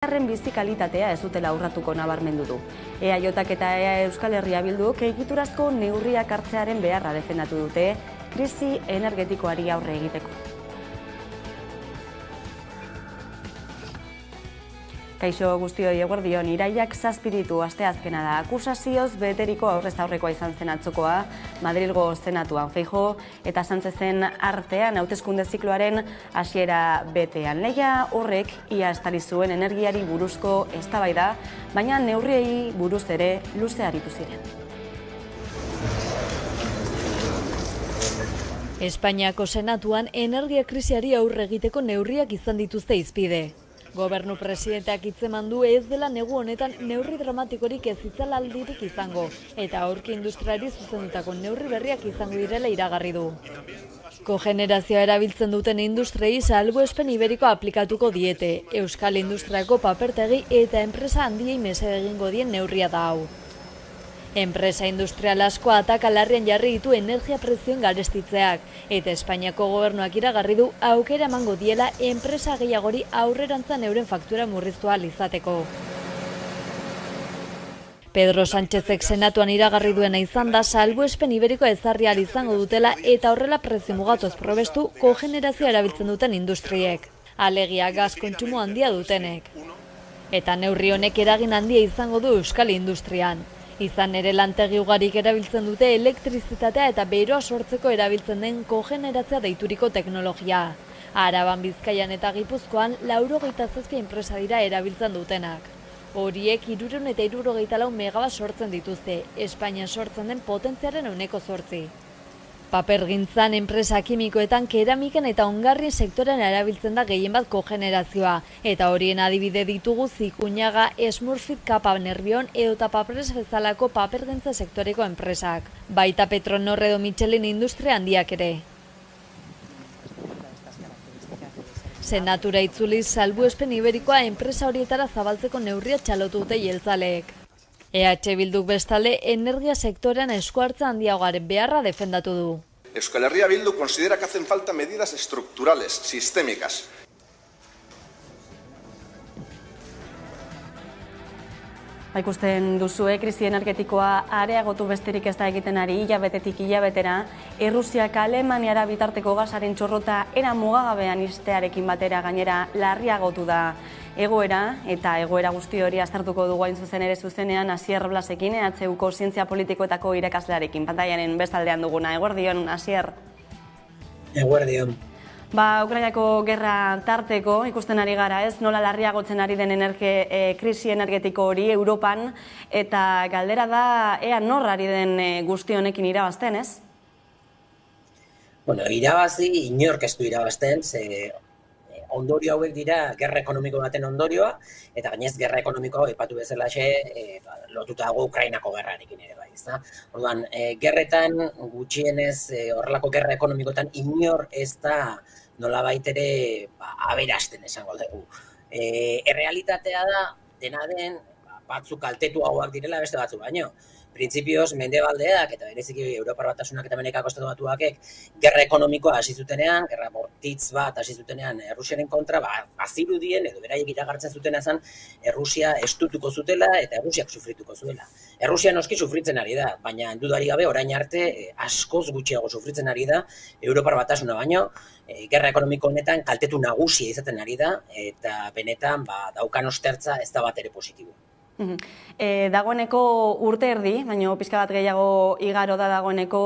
Herritarren bizi kalitatea ez dutela urratuko nabarmendu du. EAJak eta Euskal Herria Bilduk egiturazko neurriak hartzearen beharra defendatu dute krisi energetikoari aurre egiteko. Kaixo guztioi eguerdion, irailak 7 asteazkena da. Akusazioz beteriko aurrez aurrekoa izan zen atzokoa, Madrilgo Senatuan Feijóo eta Sánchezen artean hauteskunde zikloaren hasiera betean. Lehia horrek ia estali zuen energiari buruzko eztabaida, baina neurriei buruz ere luze aritu ziren. Espainiako Senatuan energia krisiari aurre egiteko neurriak izan dituzte hizpide. Gobernu presidenteak hitzeman du ez dela negu honetan neurri dramatikorik ez itzalaldirik izango, eta aurki industriari zuzendutako neurri berriak izango direla iragarri du. Kogenerazioa erabiltzen duten industriei salbuespen iberiko aplikatuko diete, Euskal Industriako papertegi eta enpresa handiei mesede egingo dien neurria da hau. Enpresa industrial asko ataka larrian jarri ditu energia prezioen garestitzeak, eta Espainiako gobernuak iragarri du aukera emango diela enpresa gehiagori aurrerantzan euren faktura murriztu ahal izateko. Pedro Sánchezek Senatuan iragarri duena izan da salbuespen iberikoa ezarri ahal izango dutela eta horrela prezio mugatuaz probestu kogenerazioa erabiltzen duten industriek, alegia gas kontsumo handia dutenek. Eta neurri honek eragin handia izango du Euskal Industrian. Izan ere lantegi ugarik erabiltzen dute elektrizitatea eta beroa sortzeko erabiltzen den kogenerazioa deituriko teknologia. Araban, Bizkaian eta Gipuzkoan 97 enpresa dira erabiltzen dutenak. Horiek 364 megawatt sortzen dituzte, Espainian sortzen den potentziaren 8%. Papergintzan, enpresa kimikoetan, keramiken eta ongarrien sektorean erabiltzen da gehienbat kogenerazioa, eta horien adibide ditugu Zikuñaga, Smurfit, Kapa, Nerbion edota Papres bezalako papergintza sektoreko enpresak, baita Petronor edo Michelin industria handiak ere. Senatura itzuliz salbuespen iberikoa enpresa horietara zabaltzeko neurria txalotu dute jeltzaleek. EH Bilduk bestalde energia sektorean esku hartze handiagaren beharra defendatu du. Euskal Herria Bildu considera que hacen falta medidas estructurales, sistémicas. Ikusten duzue, krisi energetikoa areagotu besterik ez da egiten ari hilabetetik hilabetera, Errusiak Alemaniara bitarteko gasaren txorrota era mugagabean ixtearekin batera gainera larriagotu da egoera, eta egoera guzti hori aztertuko dugu hain zuzen ere zuzenean Asier Blasekin, EHUko zientzia politikoetako irakaslearekin, pantailanen bestaldean duguna. Eguerdion, Asier. Eguerdion. Ukrainako gerra tarteko ikusten ari gara, ez? Nola larriagotzen ari den krisi energetiko hori Europan, eta galdera da ea nor ari den guzti honekin irabazten, ez? Bueno, irabazi inork ez du irabazten, ze ondorio hauek dira gerra ekonomiko baten ondorioa, eta gainez gerra ekonomikoa aipatu bezalaxe lotuta dago Ukrainako gerrarekin ere bai, ezta? Orduan, gerretan gutxienez horrelako gerra ekonomikoetan inor ez da nolabait ere aberasten esango dugu. Errealitatea da dena den batzuk kaltetuagoak direla beste batzuk baino. Printzipioz, mendebaldeak eta bereziki Europar Batasunak eta Amerikako Estatu Batuakek gerra ekonomikoa hasi zutenean, gerra bortitz bat hasi zutenean Errusiaren kontra, bazirudien edo beraiek iragartzen zutena zen Errusia estutuko zutela eta Errusiak sufrituko zuela. Errusia noski sufritzen ari da, baina dudarik gabe orain arte askoz gutxiago sufritzen ari da Europar Batasuna baino, gerra ekonomiko honetan kaltetu nagusia izaten ari da eta benetan daukan ostertza ez da bat ere positibo. Dagoeneko urte erdi, baina pixka bat gehiago igaro da dagoeneko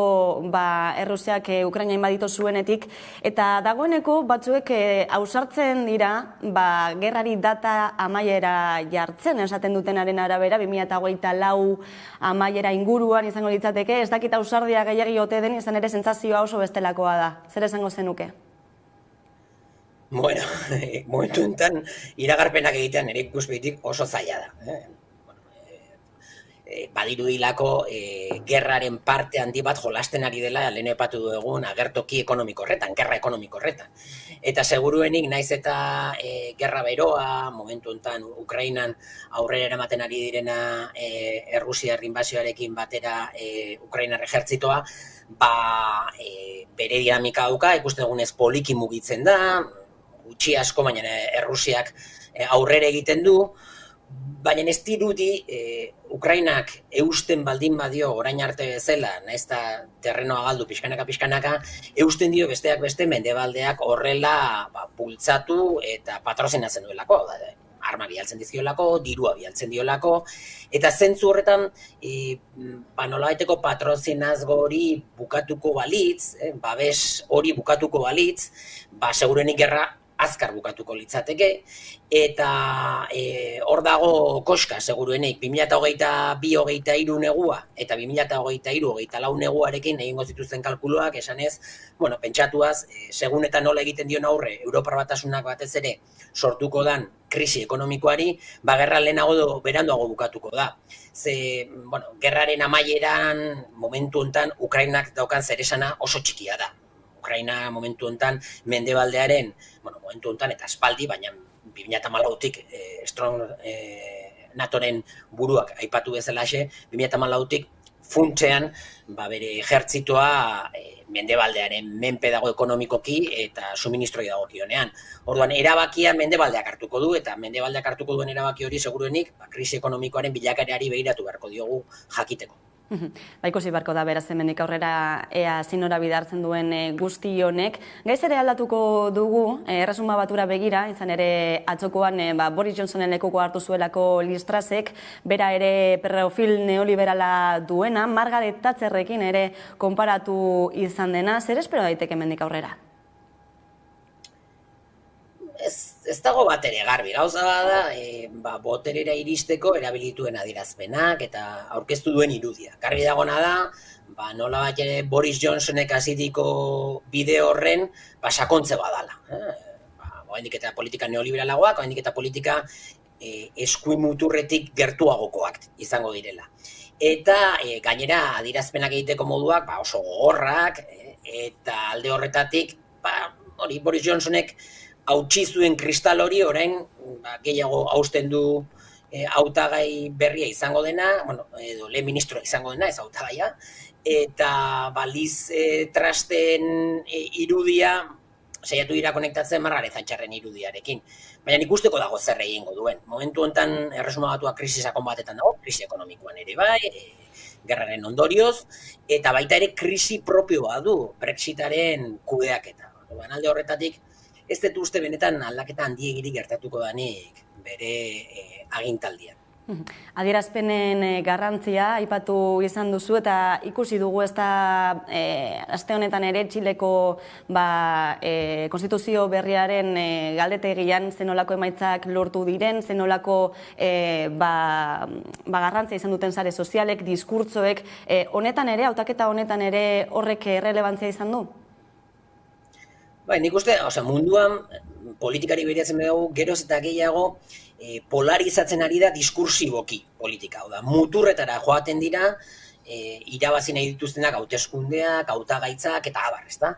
Errusiak Ukraina inbaditu zuenetik, eta dagoeneko batzuek ausartzen dira gerrari data amaiera jartzen, esaten dutenaren arabera, 2024 amaiera inguruan izango litzateke, ez dakit ausardia gehiagi ote den, izan ere sentsazioa oso bestelakoa da. Zer esango zenuke? Bueno, momentu enten iragarpenak egitean nire ikuspegitik oso zaila da. Badirudilako gerraren parte handi bat jolasten ari dela lehen aipatu dugun agertoki ekonomiko horretan, gerra ekonomiko horretan. Eta seguruenik naiz eta gerra beroa, momentu honetan Ukrainan aurrera eramaten ari direna Errusiar inbasioarekin batera Ukrainar ejertzitoa, bere dinamika dauka, ikusten dugunez poliki mugitzen da, gutxi asko, baina Errusiak aurrera egiten du, baina ez dirudi Ukrainak eusten baldin badio orain arte bezala, nahiz eta terrenoa galdu pixkanaka, eusten dio besteak beste mendebaldeak horrela bultzatu eta patrozinatzen duelako, arma bialtzen dizkiolako, dirua bialtzen diolako, eta zentzu horretan nolabaiteko patrozinazgo hori bukatuko balitz, babes hori bukatuko balitz, segurenik gerra azkar bukatuko litzateke, eta hor dago koska, seguruenik, 2022-23 negua, eta 2023-24 neguarekin egingo zituzten kalkuluak, esanez, pentsatuaz, segun eta nola egiten dion aurre, Europar Batasunak batez ere sortuko dan krisi ekonomikoari, gerra lehenago edo beranduago bukatuko da. Gerraren amaieran, momentu honetan, Ukrainak daukan zeresana oso txikia da. Ukraina momentu honetan mendebaldearen, momentu honetan eta aspaldi, baina 2014-tik NATOren buruak aipatu bezalaxe, 2014-tik funtsean bere ejertzitoa mendebaldearen menpe dago ekonomikoki eta suministroi dagokionean. Orduan, erabakia mendebaldeak hartuko du, eta mendebaldeak hartuko duen erabaki hori seguruenik krisi ekonomikoaren bilakaerari begiratu beharko diogu jakiteko. Ikusi beharko da beraz hemendik aurrera ea zinora bidartzen duen guzti honek. Gaiz ere aldatuko dugu, Erresuma Batura begira, izan ere atzokoan Boris Johnsonen lekuko hartu zuelako Liz Trussek, bera ere perfil neoliberala duena, Margaret Thatcherrekin ere konparatu izan dena, zer espero daiteke hemendik aurrera? Ez dago bat ere garbi, gauza bada, boterera iristeko erabilituen adierazpenak eta aurkeztu duen irudia. Garbi dagona da, nola bat ere Boris Johnsonek hasitiko bide horren sakontze badala. Oraindik eta politika neoliberalagoak, oraindik eta politika eskuin muturretik gertuagokoak izango direla. Eta gainera adierazpenak egiteko moduak oso gogorrak, eta alde horretatik Boris Johnsonek hautsi zuen kristal hori orain gehiago hausten du hautagai berria izango dena, edo lehen ministroa izango dena, ez hautagaia, eta Liz Trussen irudia saiatu dira konektatzen Margaret Thatcherren irudiarekin. Baina ikusteko dago zer egingo duen. Momentu honetan Erresuma Batua krisi sakon batetan dago, krisi ekonomikoan ere bai, gerraren ondorioz, eta baita ere krisi propioa du Brexitaren kudeaketa. Alde horretatik, ez dut uste benetan aldaketa handiegirik gertatuko danik bere agintaldian. Adierazpenen garrantzia aipatu izan duzu eta ikusi dugu ez da aste honetan ere Txileko konstituzio berriaren galdetegian zenolako emaitzak lortu diren, zenolako garrantzia izan duten sare sozialek, diskurtzoek, honetan ere, hautaketa honetan ere horrek errelebantzia izan du? Nik uste, munduan politikari behiratzen dugu geroz eta gehiago polarizatzen ari da diskursiboki politika. Muturretara joaten dira, irabazi nahi dituztenak hauteskundeak, hautagaitzak eta abar, ezta?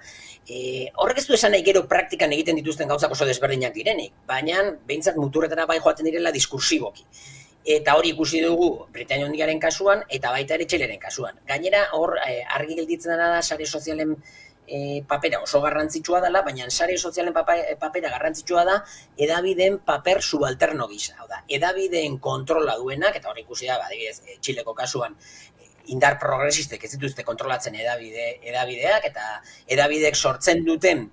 Horrek ez du esan nahi gero praktikan egiten dituzten gauzak oso desberdinak direnik, baina behintzat muturretara bai joaten direla diskursiboki. Eta hori ikusi dugu Britainia Handiaren kasuan eta baita ere Txileren kasuan. Gainera, hor argi gelditzen da sare sozialen papera oso garrantzitsua dela, baina sare sozialen papera garrantzitsua da edabideen paper subalterno gisa. Edabideen kontrola duenak, eta hori ikusi da, adibidez, Txileko kasuan, indar progresistek ez dituzte kontrolatzen edabideak, eta edabideek sortzen duten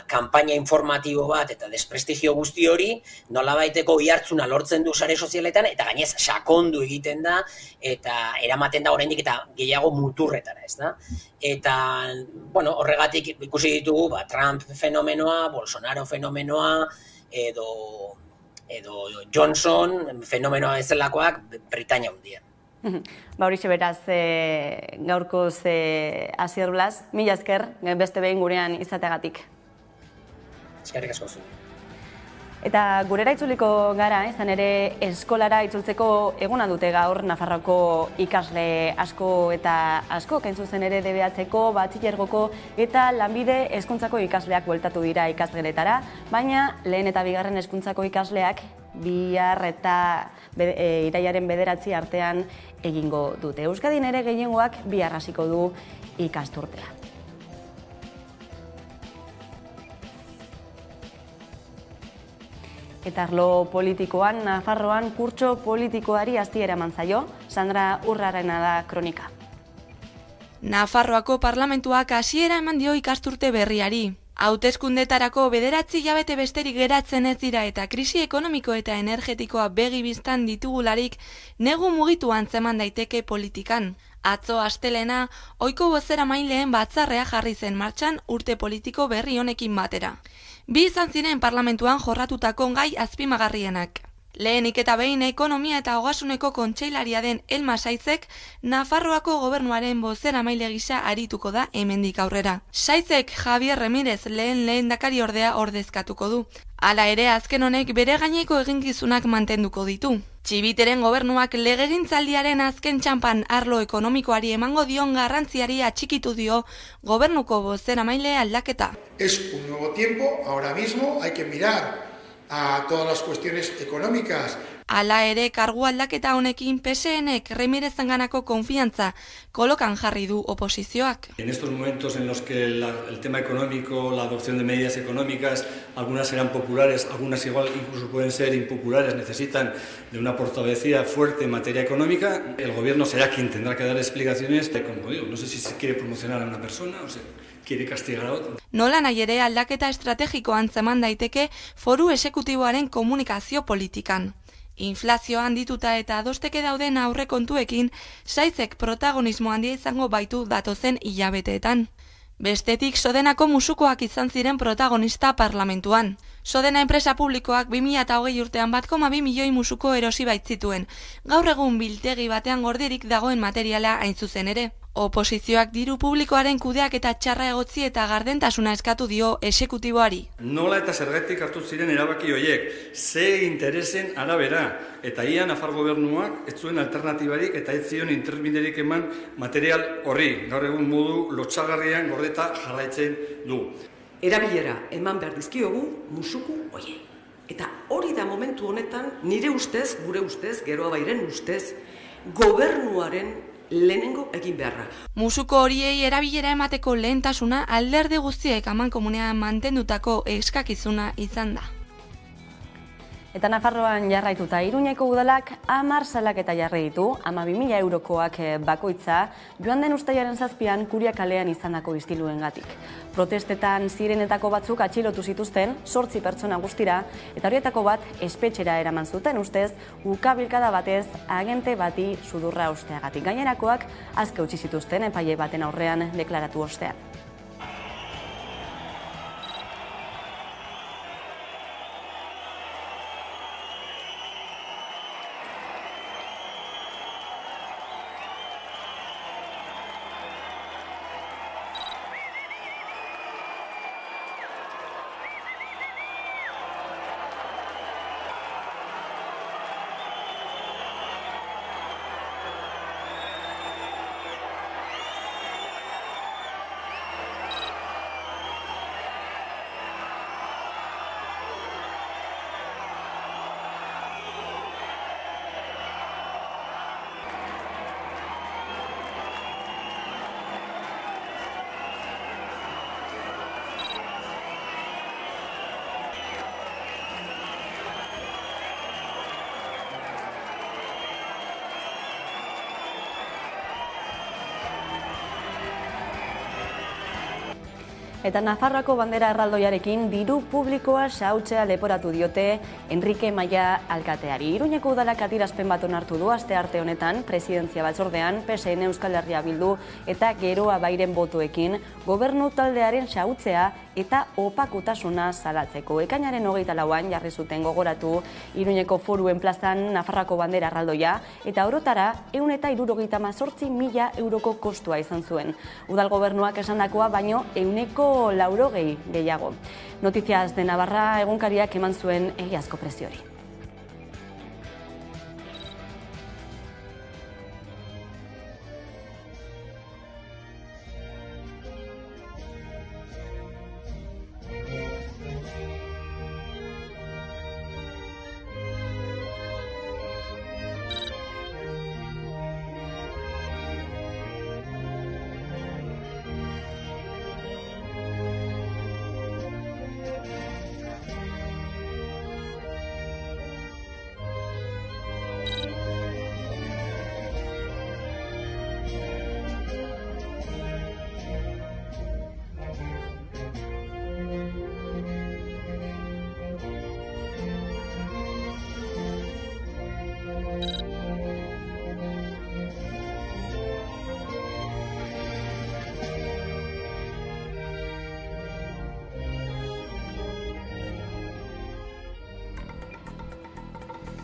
kanpaina informatibo bat eta desprestigio guzti hori nolabaiteko ihartzuna lortzen du sare sozialetan eta gainez sakondu egiten da eta eramaten da oraindik eta gehiago muturretara, ez da? Eta, horregatik ikusi ditugu Trump fenomenoa, Bolsonaro fenomenoa edo Johnson fenomenoa bezalakoak Britainia Handian. Horixe beraz, gaurkoz Asier Blas, mila esker, beste behin gurean izateagatik. Eskerrik asko zu. Eta gurera itzuliko gara, izan ere eskolara itzultzeko eguna dute gaur Nafarroako ikasle asko eta asko, hain zuzen ere DBH-ko, batxilergoko eta lanbide hezkuntzako ikasleak bueltatu dira ikasgeletara, baina lehen eta bigarren hezkuntzako ikasleak bihar eta irailaren 9 artean egingo dute. Euskadin ere gehiengoak bihar hasiko du ikasturtea. Eta arlo politikoan, Nafarroan kurtso politikoari hasiera eman zaio, Sandra Urrarena da kronika. Nafarroako parlamentuak hasiera eman dio ikasturte berriari. Hauteskundetarako 9 hilabete besterik geratzen ez dira eta krisi ekonomiko eta energetikoa begi bistan ditugularik negu mugitu antzeman daiteke politikan. Atzo astelena, ohiko bozeramaileen batzarrea jarri zen martxan urte politiko berri honekin batera. Bi izan ziren parlamentuan jorratutako gai azpimagarrienak. Lehenik eta behin ekonomia eta ogasuneko kontseilaria den Elma Saizek Nafarroako gobernuaren bozeramaile gisa arituko da hemendik aurrera. Saizek Javier Remirez lehendakari ordea ordezkatuko du. Hala ere azken honek bere gaineko eginkizunak mantenduko ditu. Txibiteren gobernuak legegintzaldiaren azken txanpan arlo ekonomikoari emango dion garrantziari atxikitu dio gobernuko bozeramaile aldaketa. Es un nuevo tiempo, ahora mismo hay que mirar a todas las cuestiones económicas. Hala ere, kargu aldaketa honekin PSNek Remirezanganako konfiantza kolokan jarri du oposizioak. En estos momentos en los que el tema económico, la adopción de medidas económicas, algunas serán populares, algunas igual incluso pueden ser impopulares, necesitan de una portavocía fuerte en materia económica, el gobierno será quien tendrá que dar explicaciones, como digo, no sé si se quiere promocionar a una persona o se quiere castigar a otra. Nola nahi ere aldaketa estrategiko antzeman daiteke foru exekutiboaren komunikazio politikan. Inflazio handituta eta adosteke dauden aurrekontuekin, Saizek protagonismo handia izango baitu datozen hilabeteetan. Bestetik, Sodenako musukoak izan ziren protagonista parlamentuan. Sodena enpresa publikoak 2020 urtean 1,2 milioi musuko erosi baitzituen, gaur egun biltegi batean gordirik dagoen materiala hain zuzen ere. Oposizioak diru publikoaren kudeak eta txarra egotzi eta gardentasuna eskatu dio exekutiboari. Nola eta zergatik hartu ziren erabaki horiek, ze interesen arabera, eta ia Nafar gobernuak ez zuen alternatibarik eta ez zion interbiderik eman material horri, gaur egun modu lotsagarrian gordeta jarraitzen du. Erabilera eman behar dizkiogu musuku hoiei. Eta hori da momentu honetan, nire ustez, gure ustez, Geroa Bairen ustez, gobernuaren lehenengo egin beharra. Musuko horiei erabilera emateko lehentasuna alderdi guztiek amankomunean mantendutako eskakizuna izan da. Eta Nafarroan jarraituta Iruñeko udalak 10 salaketa jarri ditu, 12.000 eurokoak bakoitza, joan den uztailaren 7an Kuria kalean izandako istiluengatik. Protestetan zirenetako batzuk atxilotu zituzten, 8 pertsona guztira, eta horietako bat espetxera eraman zuten ustez, ukabilkada batez agente bati sudurra osteagatik. Gainerakoak aske utzi zituzten epaile baten aurrean deklaratu ostean. Eta Nafarroako bandera erraldoiarekin diru publikoa xahutzea leporatu diote Enrique Maia alkateari. Iruñeko udalak adierazpen bat onartu du astearte honetan presidentzia batzordean PSN Euskal Herria Bildu eta Geroa Bairen botoekin gobernu taldearen xahutzea eta opakutasuna salatzeko. Ekainaren 24an jarri zuten gogoratu Iruñeko Foruen plazan Nafarroako bandera erraldoia eta orotara 178.000 euroko kostua izan zuen. Udal gobernuak esandakoa baino 180 gehiago. Noticias de Navarra egunkariak eman zuen egiazko preziori.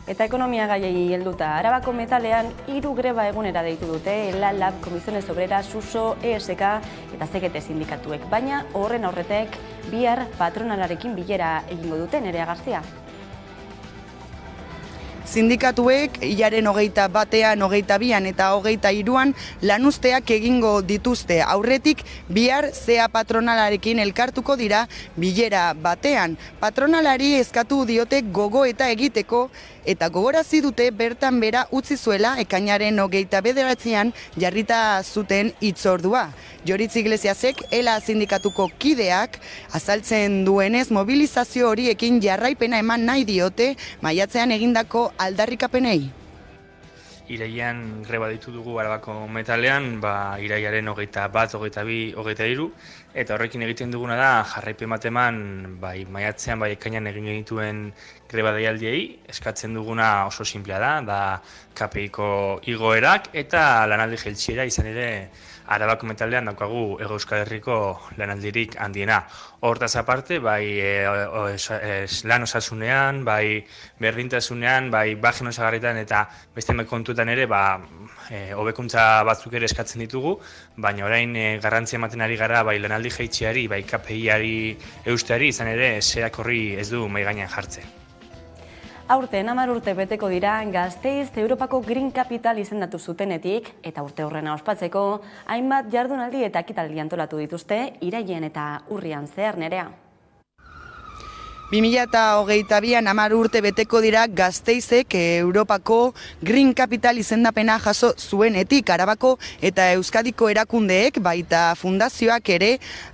Eta ekonomia gaiei helduta, Arabako metalean 3 greba egunera deitu dute, LAB, Comisiones Obreras, SUSO, ESK eta CGT sindikatuek, baina horren aurretek bihar patronalarekin bilera egingo dute. Nerea Garzia. Sindikatuek hilaren 21, 22 eta 23 lanuzteak egingo dituzte. Aurretik bihar zea patronalarekin elkartuko dira bilera batean. Patronalari eskatu diote gogoeta egiteko eta gogorazi dute bertan bera utzi zuela ekainaren 29an jarrita zuten hitzordua. Joritz Iglesiasek ELA sindikatuko kideak azaltzen duenez mobilizazio horiekin jarraipena eman nahi diote maiatzean egindako aldarrikapenei. Irailean greba ditu dugu Arabako metalean, irailaren 21, 22, 23, eta horrekin egiten duguna da jarraipen bat eman maiatzean ekainean egin genituen greba deialdiei. Eskatzen duguna oso sinplea da KPIko igoerak eta lanaldi jaitsiera, izan ere Arabako metalean daukagu Hego Euskal Herriko lanaldirik handiena. Hortaz aparte, lan osasunean, berdintasunean, bajen osagarritan eta beste kontuetan ere hobekuntza batzuk ere eskatzen ditugu, baina orain garrantzia ematen ari gara lanaldi jaitsiari, KPIari eusteari, izan ere zerak horri ez du mahai gainean jartzen. Aurten 10 urte beteko dira Gasteiz Europako Green Capital izendatu zutenetik, eta urte horrena ospatzeko hainbat jardunaldi eta ekitaldi antolatu dituzte irailean eta urrian zehar. Nerea. 2022an 10 urte beteko dira Gasteizek Europako Green Capital izendapena jaso zuenetik. Arabako eta Euskadiko erakundeek baita fundazioak ere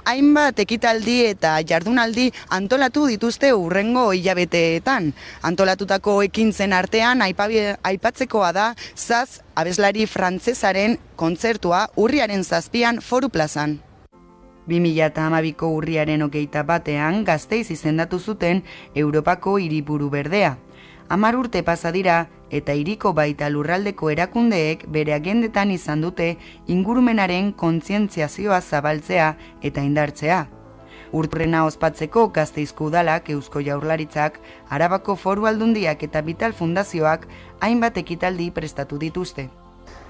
hainbat ekitaldi eta jardunaldi antolatu dituzte hurrengo hilabeteetan. Antolatutako ekintzen artean aipatzekoa da Zaz abeslari frantsesaren kontzertua urriaren 7an Foru Plazan. 2012ko urriaren 21an Gasteiz izendatu zuten Europako hiriburu berdea. 10 urte pasa dira eta hiriko baita lurraldeko erakundeek bere agendetan izan dute ingurumenaren kontzientziazioa zabaltzea eta indartzea. Urtrena ospatzeko Gasteizko udalak, Eusko Jaurlaritzak, Arabako Foru Aldundiak eta Vital Fundazioak hainbat ekitaldi prestatu dituzte.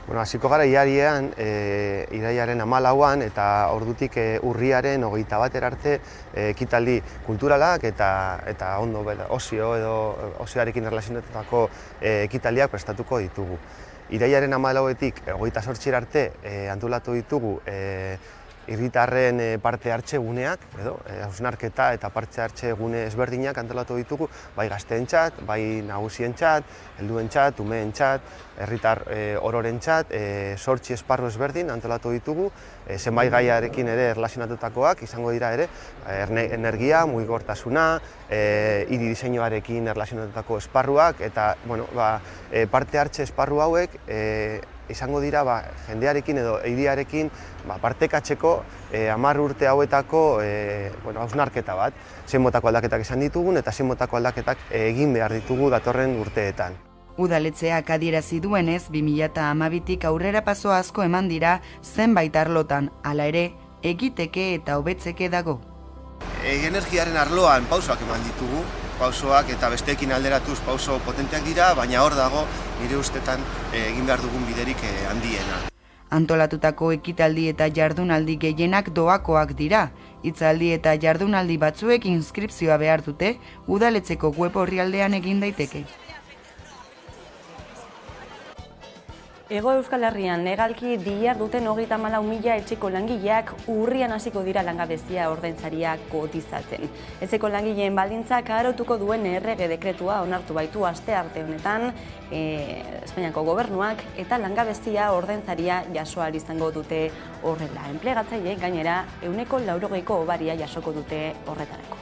Hasiko gara irailaren 14an eta ordutik urriaren 21 arte ekitaldi kulturalak eta ondo osioarekin erlazionatutako ekitaldiak prestatuko ditugu. Irailaren 14etik 28 arte antolatu ditugu herritarren parte hartze guneak, hausnarketa eta parte hartze gune ezberdinak antolatu ditugu, bai gazteentzat, bai nagusientzat, helduentzat, umeentzat, herritar ororentzat, 8 esparru ezberdin antolatu ditugu, zenbait gaiarekin ere erlazionatutakoak izango dira ere, energia, mugikortasuna, hiri diseinuarekin erlazionatutako esparruak eta parte hartze esparru hauek izango dira jendearekin edo hiriarekin partekatzeko 10 urte hauetako hausnarketa bat, zein motako aldaketak izan ditugun eta zein motako aldaketak egin behar ditugu datorren urteetan. Udaletxeak adierazi duenez 2012tik aurrera paso asko eman dira zenbait arlotan, hala ere egiteke eta hobetzeke dago. Energiaren arloan pausoak eman ditugu, pausoak eta besteekin alderatuz pauso potenteak dira, baina hor dago nire ustetan egin behar dugun biderik handiena. Antolatutako ekitaldi eta jardunaldi gehienak doakoak dira. Hitzaldi eta jardunaldi batzuek inskripzioa behar dute, udaletxeko web orrialdean egin daiteke. Hego Euskal Herrian legalki diharduten 34.000 etxeko langileak urrian hasiko dira langabezia ordainsaria kotizatzen. Etxeko langileen baldintzak arautuko duen errege dekretua onartu baitu astearte honetan Espainiako gobernuak eta langabezia ordainsaria jaso ahal izango dute horrela. Enplegatzaileek gainera 180ko hobaria jasoko dute horretarako.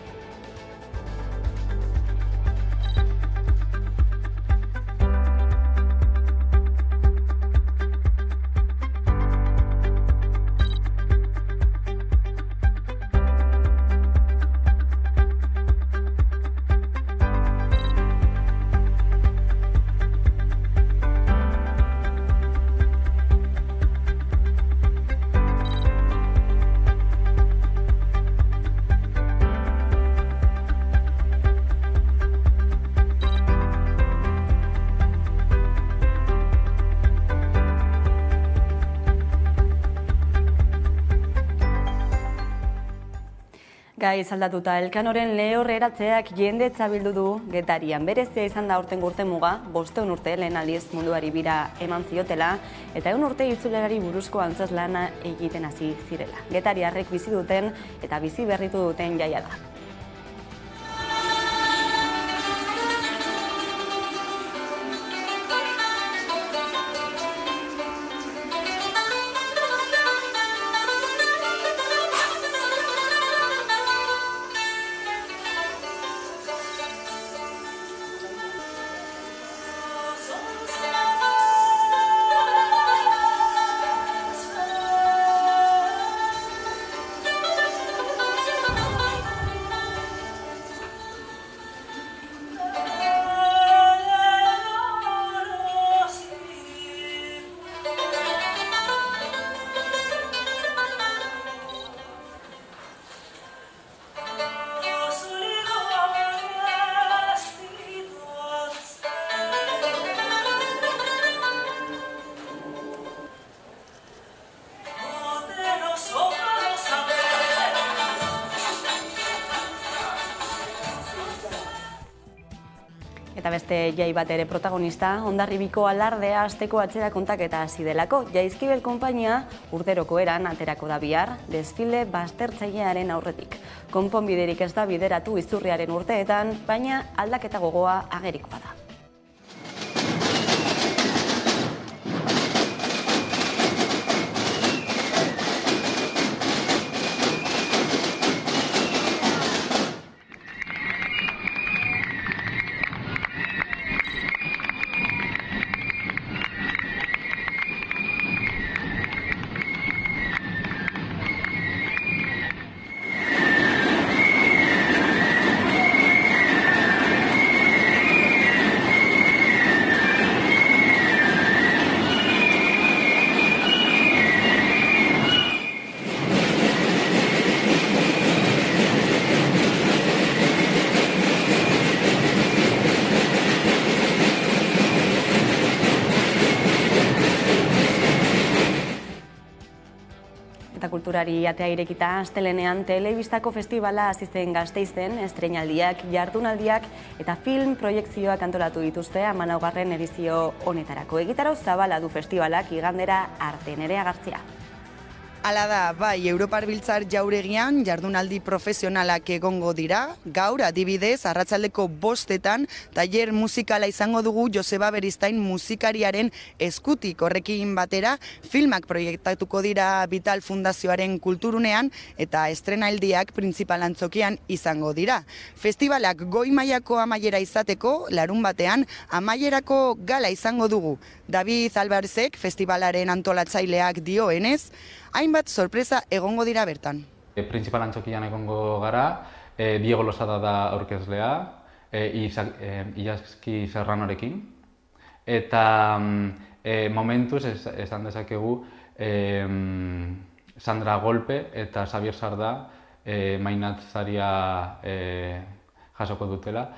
Gai zaldatuta, Elkanoren lehorreratzeak jendetza bildu du Getarian. Berezia izan da aurten urte muga, 500 urte lehen aldiz munduari bira eman ziotela, eta 100 urte itzulerari buruzko antzezlana egiten hasi zirela. Getariarrek bizi duten eta bizi berritu duten jaia da. Eta beste jai bat ere protagonista, Hondarribiko alardea asteko atzera kontaketa hasi delako. Jaizkibel konpainia urteroko eran aterako da bihar, desfile baztertzailearen aurretik. Konponbiderik ez da bideratu izurriaren urteetan, baina aldaketa gogoa agerikoa da. Eta kulturari atea irekita, astelenean telebistako festivala hasi zen Gasteizen, estreinaldiak, jardunaldiak eta film proiekzioak antolatu dituzte 14. edizio honetarako. Egitarau zabala du festivalak igandera arte. Nerea Gartzia. Hala da, bai, Europar Biltzar jauregian jardunaldi profesionalak egongo dira. Gaur, adibidez, arratsaldeko 5etan, tailer musikala izango dugu Joseba Beristain musikariaren eskutik. Horrekin batera, filmak proiektatuko dira Vital Fundazioaren kulturunean eta estrenaldiak printzipal antzokian izango dira. Festivalak goi mailako amaiera izateko, larun batean, amaierako gala izango dugu. David Alvarezek, festivalaren antolatzaileak dioenez, hainbat sorpresa egongo dira bertan. Printzipal antzokian egongo gara, Diego Losada da aurkezlea, Ilaski Serranorekin, eta momentuz esan dezakegu Sandra Golpe eta Xavier Sarda mainatzaria jasoko dutela.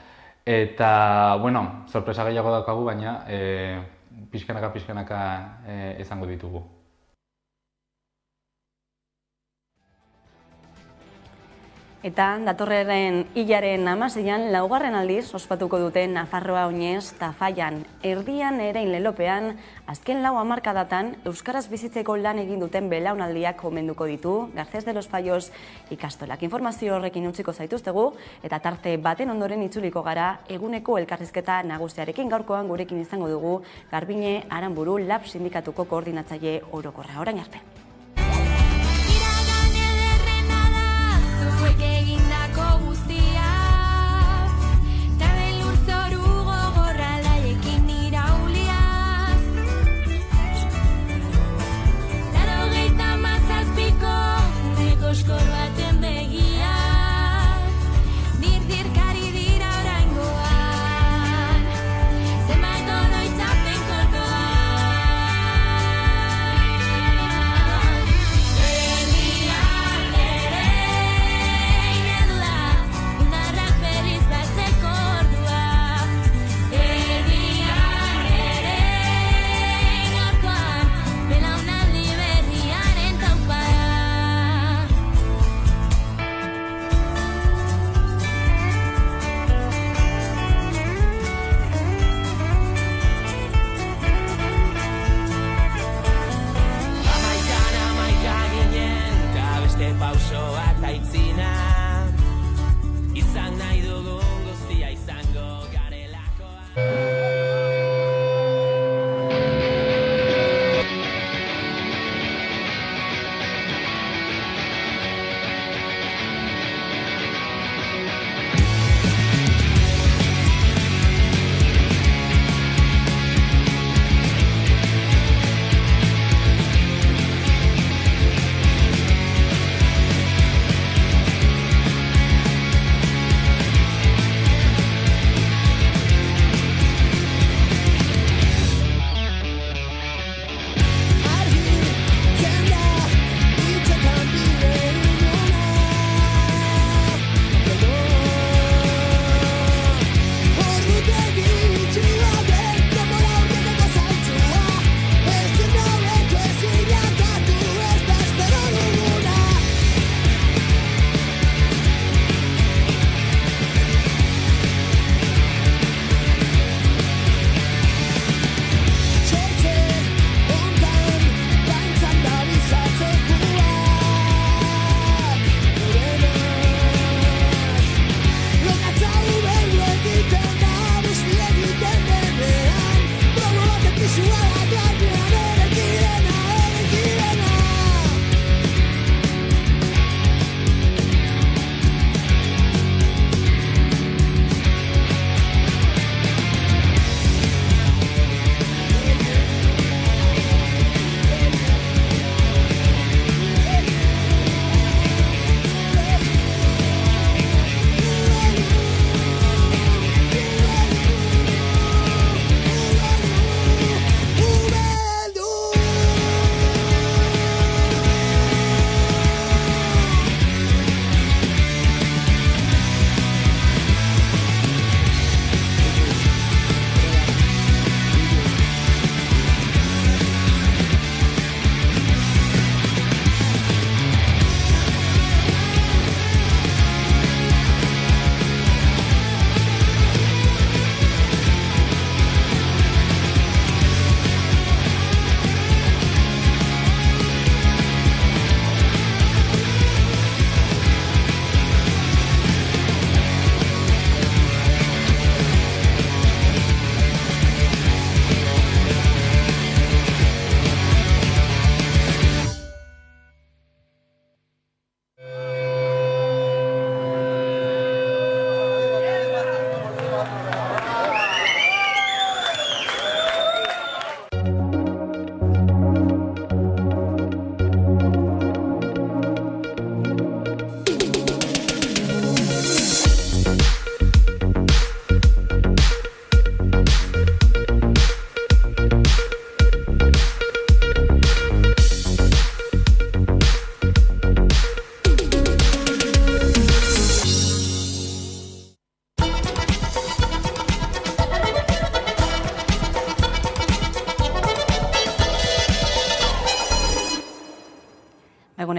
Eta, bueno, sorpresa gehiago daukagu, baina pixkanaka izango ditugu. Eta datorren hilaren 16an, 4. aldiz ospatuko dute Nafarroa Oinez Tafallan. Erdian erein lelopean, azken 4 hamarkadatan euskaraz bizitzeko lan egin duten belaunaldiak omenduko ditu Garcés de los Fallos ikastolak. Informazio horrekin utziko zaituztegu eta tarte baten ondoren itzuliko gara eguneko elkarrizketa nagusiarekin. Gaurkoan gurekin izango dugu Garbine Aranburu Lab sindikatuko koordinatzaile orokorra. Orain arte.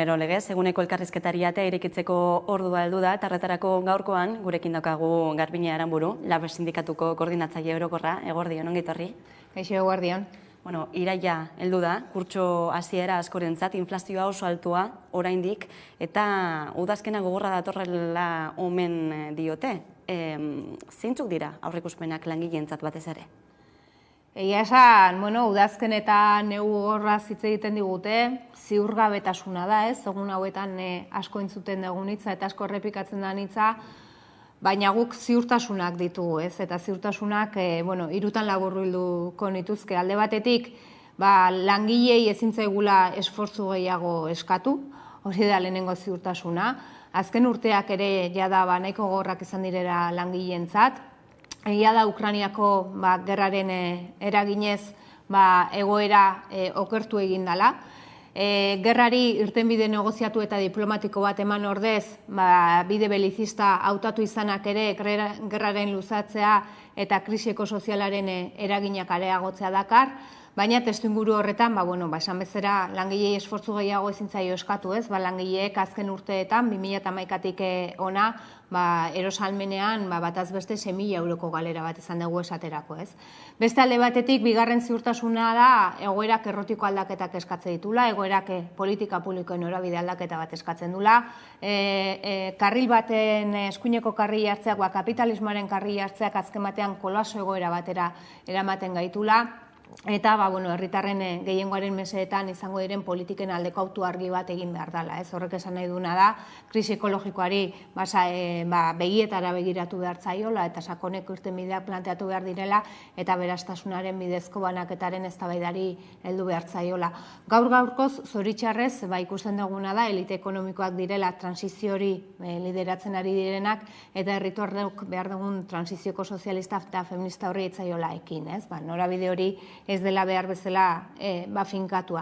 egunero legez, eguneko elkarrizketari atea irekitzeko ordua heldu da, eta horretarako gaurkoan gurekin daukagu Garbiñe Aranburu, Lab sindikatuko koordinatzaile orokorra, eguerdion, ongi etorri. Kaixo, eguerdion. Bueno, iraila heldu da, kurtso hasiera askorentzat, inflazioa oso altua oraindik, eta udazkena gogorra datorrela omen diote. Zeintzuk dira aurreikuspenak langileentzat batez ere? Egia esan, udazken eta negu gogorraz hitz egiten digute, ziurgabetasuna da, ez? Egun hauetan asko entzuten dugun hitza eta asko errepikatzen da hitza, baina guk ziurtasunak ditugu, ez? Eta ziurtasunak, hirutan laburbilduko nituzke. Alde batetik, langilei ezin zaigula esfortzu gehiago eskatu, hori da lehenengo ziurtasuna. Azken urteak ere jada nahiko gogorrak izan direla langileentzat. Egia da Ukrainiako gerraren eraginez egoera okertu egin dela. Gerrari irtenbide negoziatu eta diplomatiko bat eman ordez, bide belizista hautatu izanak ere gerraren luzatzea eta krisi ekosozialaren eraginak areagotzea dakar, baina testuinguru horretan, esan bezala langilei esfortzu gehiago ezin zaio eskatu, ez? Langileek azken urteetan, 2011tik ona, erosalmenean bataz beste 6.000 euroko galera bat izan dugu esaterako, ez? Beste alde batetik, bigarren ziurtasuna da egoerak errotiko aldaketak eskatze ditula, egoerak politika publikoen norabide aldaketa bat eskatzen dula, karril baten, eskuineko karril hartzeak, kapitalismoaren karril hartzeak azken batean kolaso egoera batera eramaten gaitula, eta herritarren gehiengoaren mesedetan izango diren politiken aldeko autu argi bat egin behar dela. Horrek esan nahi duna da, krisi ekologikoari begietara begiratu behar zaiola eta sakoneko irtenbideak planteatu behar direla eta berastasunaren bidezko banaketaren eztabaidari heldu behar zaiola. Gaur-gaurkoz, zoritxarrez, ikusten duguna da, elite ekonomikoak direla transizio hori lideratzen ari direnak eta herritarrek behar dugun transizioko sozialista eta feminista horri etzaiola ekin. Norabide hori ez dela behar bezala finkatua.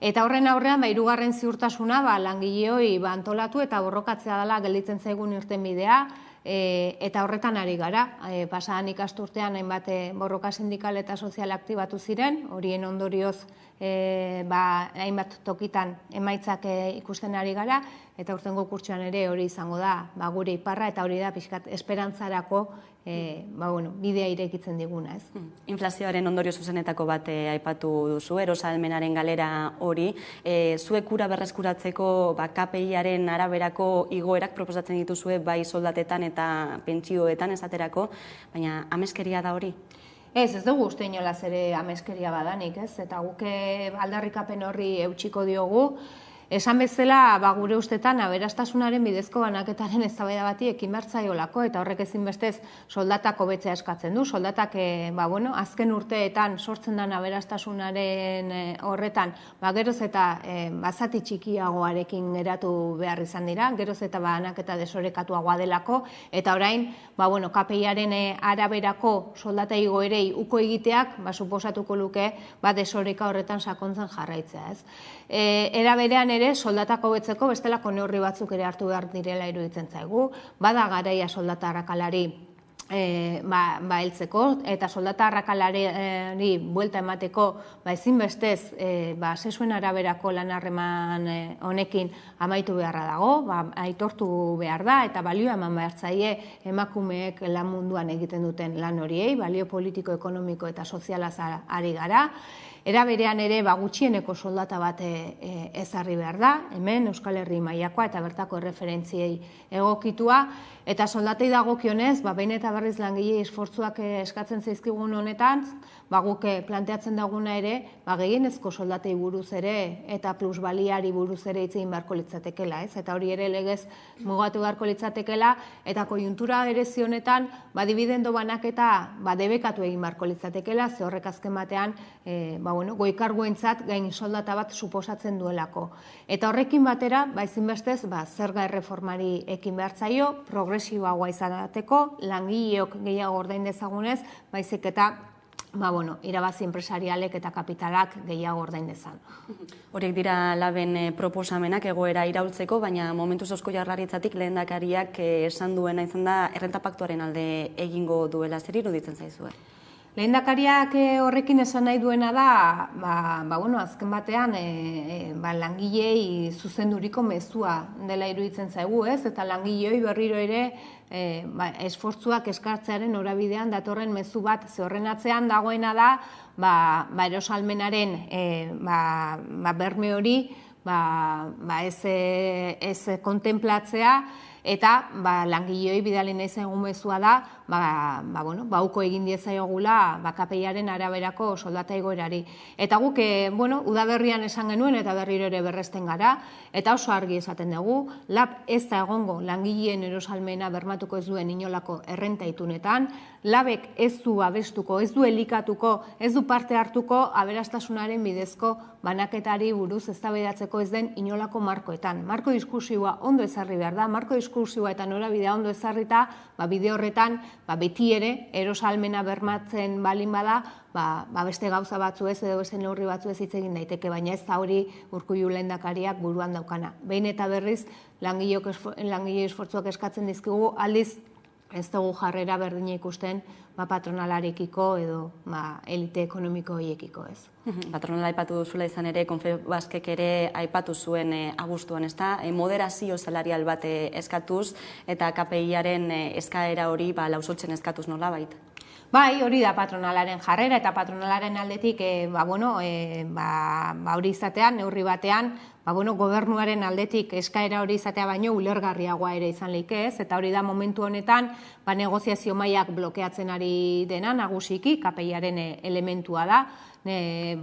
Eta horren aurrean, hirugarren ziurtasuna langileoi antolatu eta borrokatzea dela gelditzen zaigun irtenbidea, eta horretan ari gara. Pasadan ikasturtean hainbat borroka sindikal eta sozial aktibatu ziren, horien ondorioz hainbat tokitan emaitzak ikusten ari gara, eta urtengo kurtsoan ere hori izango da gure iparra, eta hori da pixkat esperantzarako bidea irekitzen diguna, ez? Inflazioaren ondorio zuzenetako bat aipatu duzu, erosalmenaren galera hori. Zuek ura berreskuratzeko KPI-aren araberako igoerak proposatzen dituzue bai soldatetan eta pentsioetan esaterako, baina ameskeria da hori? Ez dugu uste inolaz ere ameskeria badanik, ez? Eta guke aldarrikapen horri eutxiko diogu. Esan bezala, gure ustetan, aberastasunaren bidezko banaketaren eztabaida bati ekin behar zaiolako, eta horrek ezinbestez soldatak hobetzea eskatzen du. Soldatak, azken urteetan sortzen den aberastasunaren horretan, geroz eta bazati txikiagoarekin geratu behar izan dira, geroz eta banaketa desorekatuagoa delako, eta orain, KPI-aren araberako soldata igoerei uko egiteak, suposatuko luke, desoreka horretan sakontzen jarraitzea, ez? Era berean ere soldatako hobetzeko bestelako neurri batzuk ere hartu behar direla iruditzen zaigu. Bada garaia soldata arrakalari heltzeko eta soldata arrakalari buelta emateko ezinbestez sexuen araberako lan harreman honekin amaitu beharra dago, aitortu behar da eta balioa eman behar zaie emakumeek lan munduan egiten duten lan horiei, balio politiko, ekonomiko eta sozialaz ari gara. Era berean ere gutxieneko soldata bat ezarri behar da, hemen Euskal Herri mailakoa eta bertako erreferentziei egokitua, eta soldatei dagokionez, behin eta berriz langile esfortzuak eskatzen zaizkigun honetan, guk planteatzen daguna ere, gehienezko soldatei buruz ere eta plusbaliari buruz ere hitz egin beharko litzatekela, ez? Eta hori ere legez mugatu beharko litzatekela, eta konjuntura berezi honetan, dibidendo banaketa debekatu egin beharko litzatekela, ze horrek azken batean, goikarguentzat gain soldata bat suposatzen duelako. Eta horrekin batera, ezinbestez, zerga erreformari ekin behar zaio, progresiboagoa izateko, langileok gehiago ordain dezagunez, baizik eta irabazi enpresarialek eta kapitalak gehiago ordain dezan. Horiek dira Laben proposamenak egoera iraultzeko, baina momentuz Eusko Jaurlaritzatik lehendakariak esan duena izan da errenta paktuaren alde egingo duela, zer iruditzen zaizue? Lehendakariak horrekin esan nahi duena da, azken batean langilei zuzenduriko mezua dela iruditzen zaigu, ez? Eta langileoi berriro ere esfortzuak eskartzearen norabidean datorren mezu bat, ze horren atzean dagoena da, erosalmenaren berme hori ez kontemplatzea, eta langileoi bidali nahi zaigun mezua da, uko egin diezaiogula KPIaren araberako soldata igoerari. Eta guk, udaberrian esan genuen eta berriro ere berresten gara, eta oso argi esaten dugu, LAB ez da egongo langileen erosalmena bermatuko ez duen inolako errenta itunetan, LABek ez du abestuko, ez du elikatuko, ez du parte hartuko aberastasunaren bidezko banaketari buruz eztabaidatzeko ez den inolako markoetan. Marko diskursioa ondo ezarri behar da, marko diskursioa eta norabidea ondo ezarrita, bide horretan, beti ere, erosalmena bermatzen balin bada, beste gauza batzu ez edo beste neurri batzu ez hitz egin daiteke, baina ez da hori Urkullu lehendakariak buruan daukana. Behin eta berriz, langile esfortzuak eskatzen dizkigu, aldiz ez dugu jarrera berdina ikusten patronalarekiko edo elite ekonomiko horiekiko ez. Patronala aipatu duzula izan ere, Confebaskek ere aipatu zuen abuztuan, ezta? Moderazio salarial bat eskatuz eta KPIaren eskaera hori lausotzen eskatuz nolabait? Bai, hori da patronalaren jarrera eta patronalaren aldetik hori izatean, neurri batean, gobernuaren aldetik eskaera hori izatea baino ulergarriagoa ere izan leike ez, eta hori da momentu honetan negoziazio mailak blokeatzen ari dena nagusiki, KPIaren elementua da,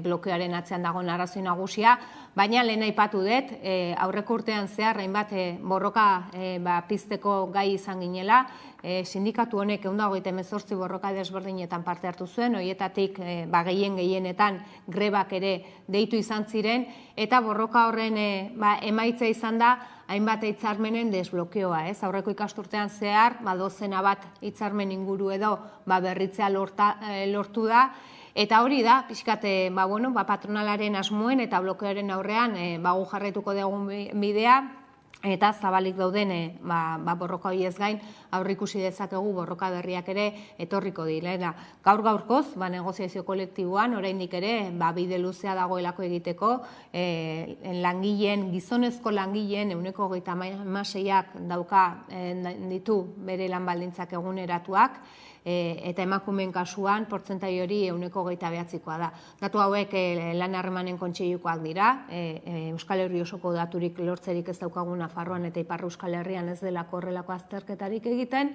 blokeoaren atzean dagoen arrazoi nagusia, baina lehen aipatu dut, aurreko urtean zehar, hainbat borroka pizteko gai izan ginela, sindikatu honek 128 borroka desberdinetan parte hartu zuen, horietatik gehienetan grebak ere deitu izan ziren, eta borroka horren emaitza izan da, hainbat hitzarmenen desblokeoa, ez? Aurreko ikasturtean zehar, dozena bat hitzarmen inguru edo berritzea lortu da, eta hori da, pixkat, patronalaren asmoen eta blokeoaren aurrean gu jarraituko dugun bidea, eta zabalik dauden borroka hori ez gain, aurrikusi dezakegu borroka berriak ere etorriko direla. Gaur-gaurkoz, negoziazio kolektiboan, oraindik ere, bide luzea dagoelako egiteko, gizonezko langileen 26%ak dauka ditu bere lan baldintzak eguneratuak, eta emakumeen kasuan portzentai hori 29%koa da. Datu hauek lan harremanen kontseilukoak dira, Euskal Herri osoko daturik lortzerik ez daukagun Nafarroan eta Ipar Euskal Herrian ez delako horrelako azterketarik egiten,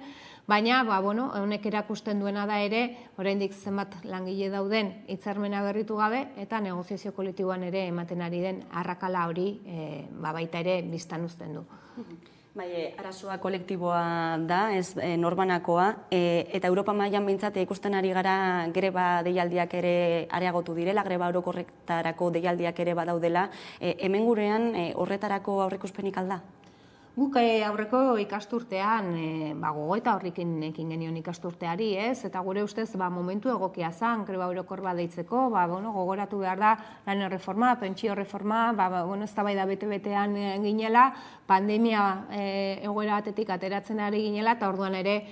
baina honek erakusten duena da ere, oraindik zenbat langile dauden hitzarmena berritu gabe, eta negoziazio kolektiboan ere ematen ari den arrakala hori baita ere biztan uzten du. Arazoa kolektiboa da, ez norbanakoa, eta Europa mailan behintzat ikusten ari gara greba deialdiak ere areagotu direla, greba orokorretarako deialdiak ere badaudela. Hemen gurean horretarako aurreikuspenik alda? Guk aurreko ikasturtean gogoeta horrekin ekin genion ikasturteari, ez? Eta gure ustez momentu egokia zen, greba orokor bat deitzeko, gogoratu behar da lan erreforma, pentsio reforma, eztabaida bete-betean ginela, pandemia egoera batetik ateratzen ari ginela, eta orduan ere,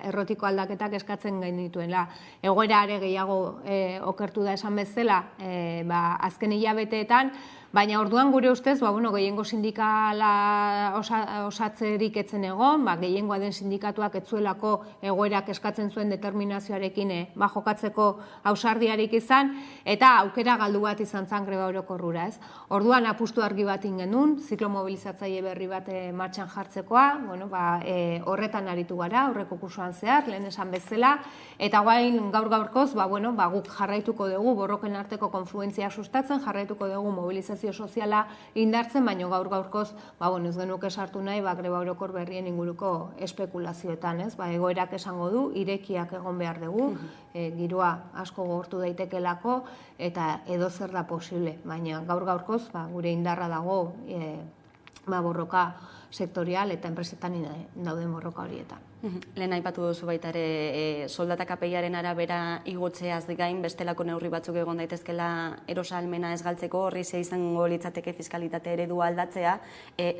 errotiko aldaketak eskatzen genituela. Egoera are gehiago okertu da esan bezala, azken hilabeteetan, baina orduan gure ustez, gehiengo sindikala osatzerik etzen egon, gehiengoa den sindikatuak etzuelako egoerak eskatzen zuen determinazioarekin jokatzeko ausardiarik izan, eta aukera galdu bat izan zen greba orokorrura, ez? Orduan apustu argi bat genuen, ziklo mobilizatzaile berri bat martxan jartzekoa, horretan aritu gara, aurreko kursoan zehar, lehen esan bezala, eta guain gaur-gaurkoz, guk jarraituko dugu borroken arteko konfluentzia sustatzen, jarraituko dugu mobilizazio soziala indartzen, baina gaur-gaurkoz, ez genuke sartu nahi, greba orokor berrien inguruko espekulazioetan, ez? Egoerak esango du, irekiak egon behar dugu, giroa asko gogortu daitekelako, eta edo zer da posible, baina gaur-gaurkoz, gure indarra dago borroka sektorial eta enpresetan dauden borroka horietan. Lehen aipatu duzu baita ere soldata KPIaren arabera igotzeaz gain bestelako neurri batzuk egon daitezkela erosalmena ez galtzeko, horri izango litzateke fiskalitate eredua aldatzea,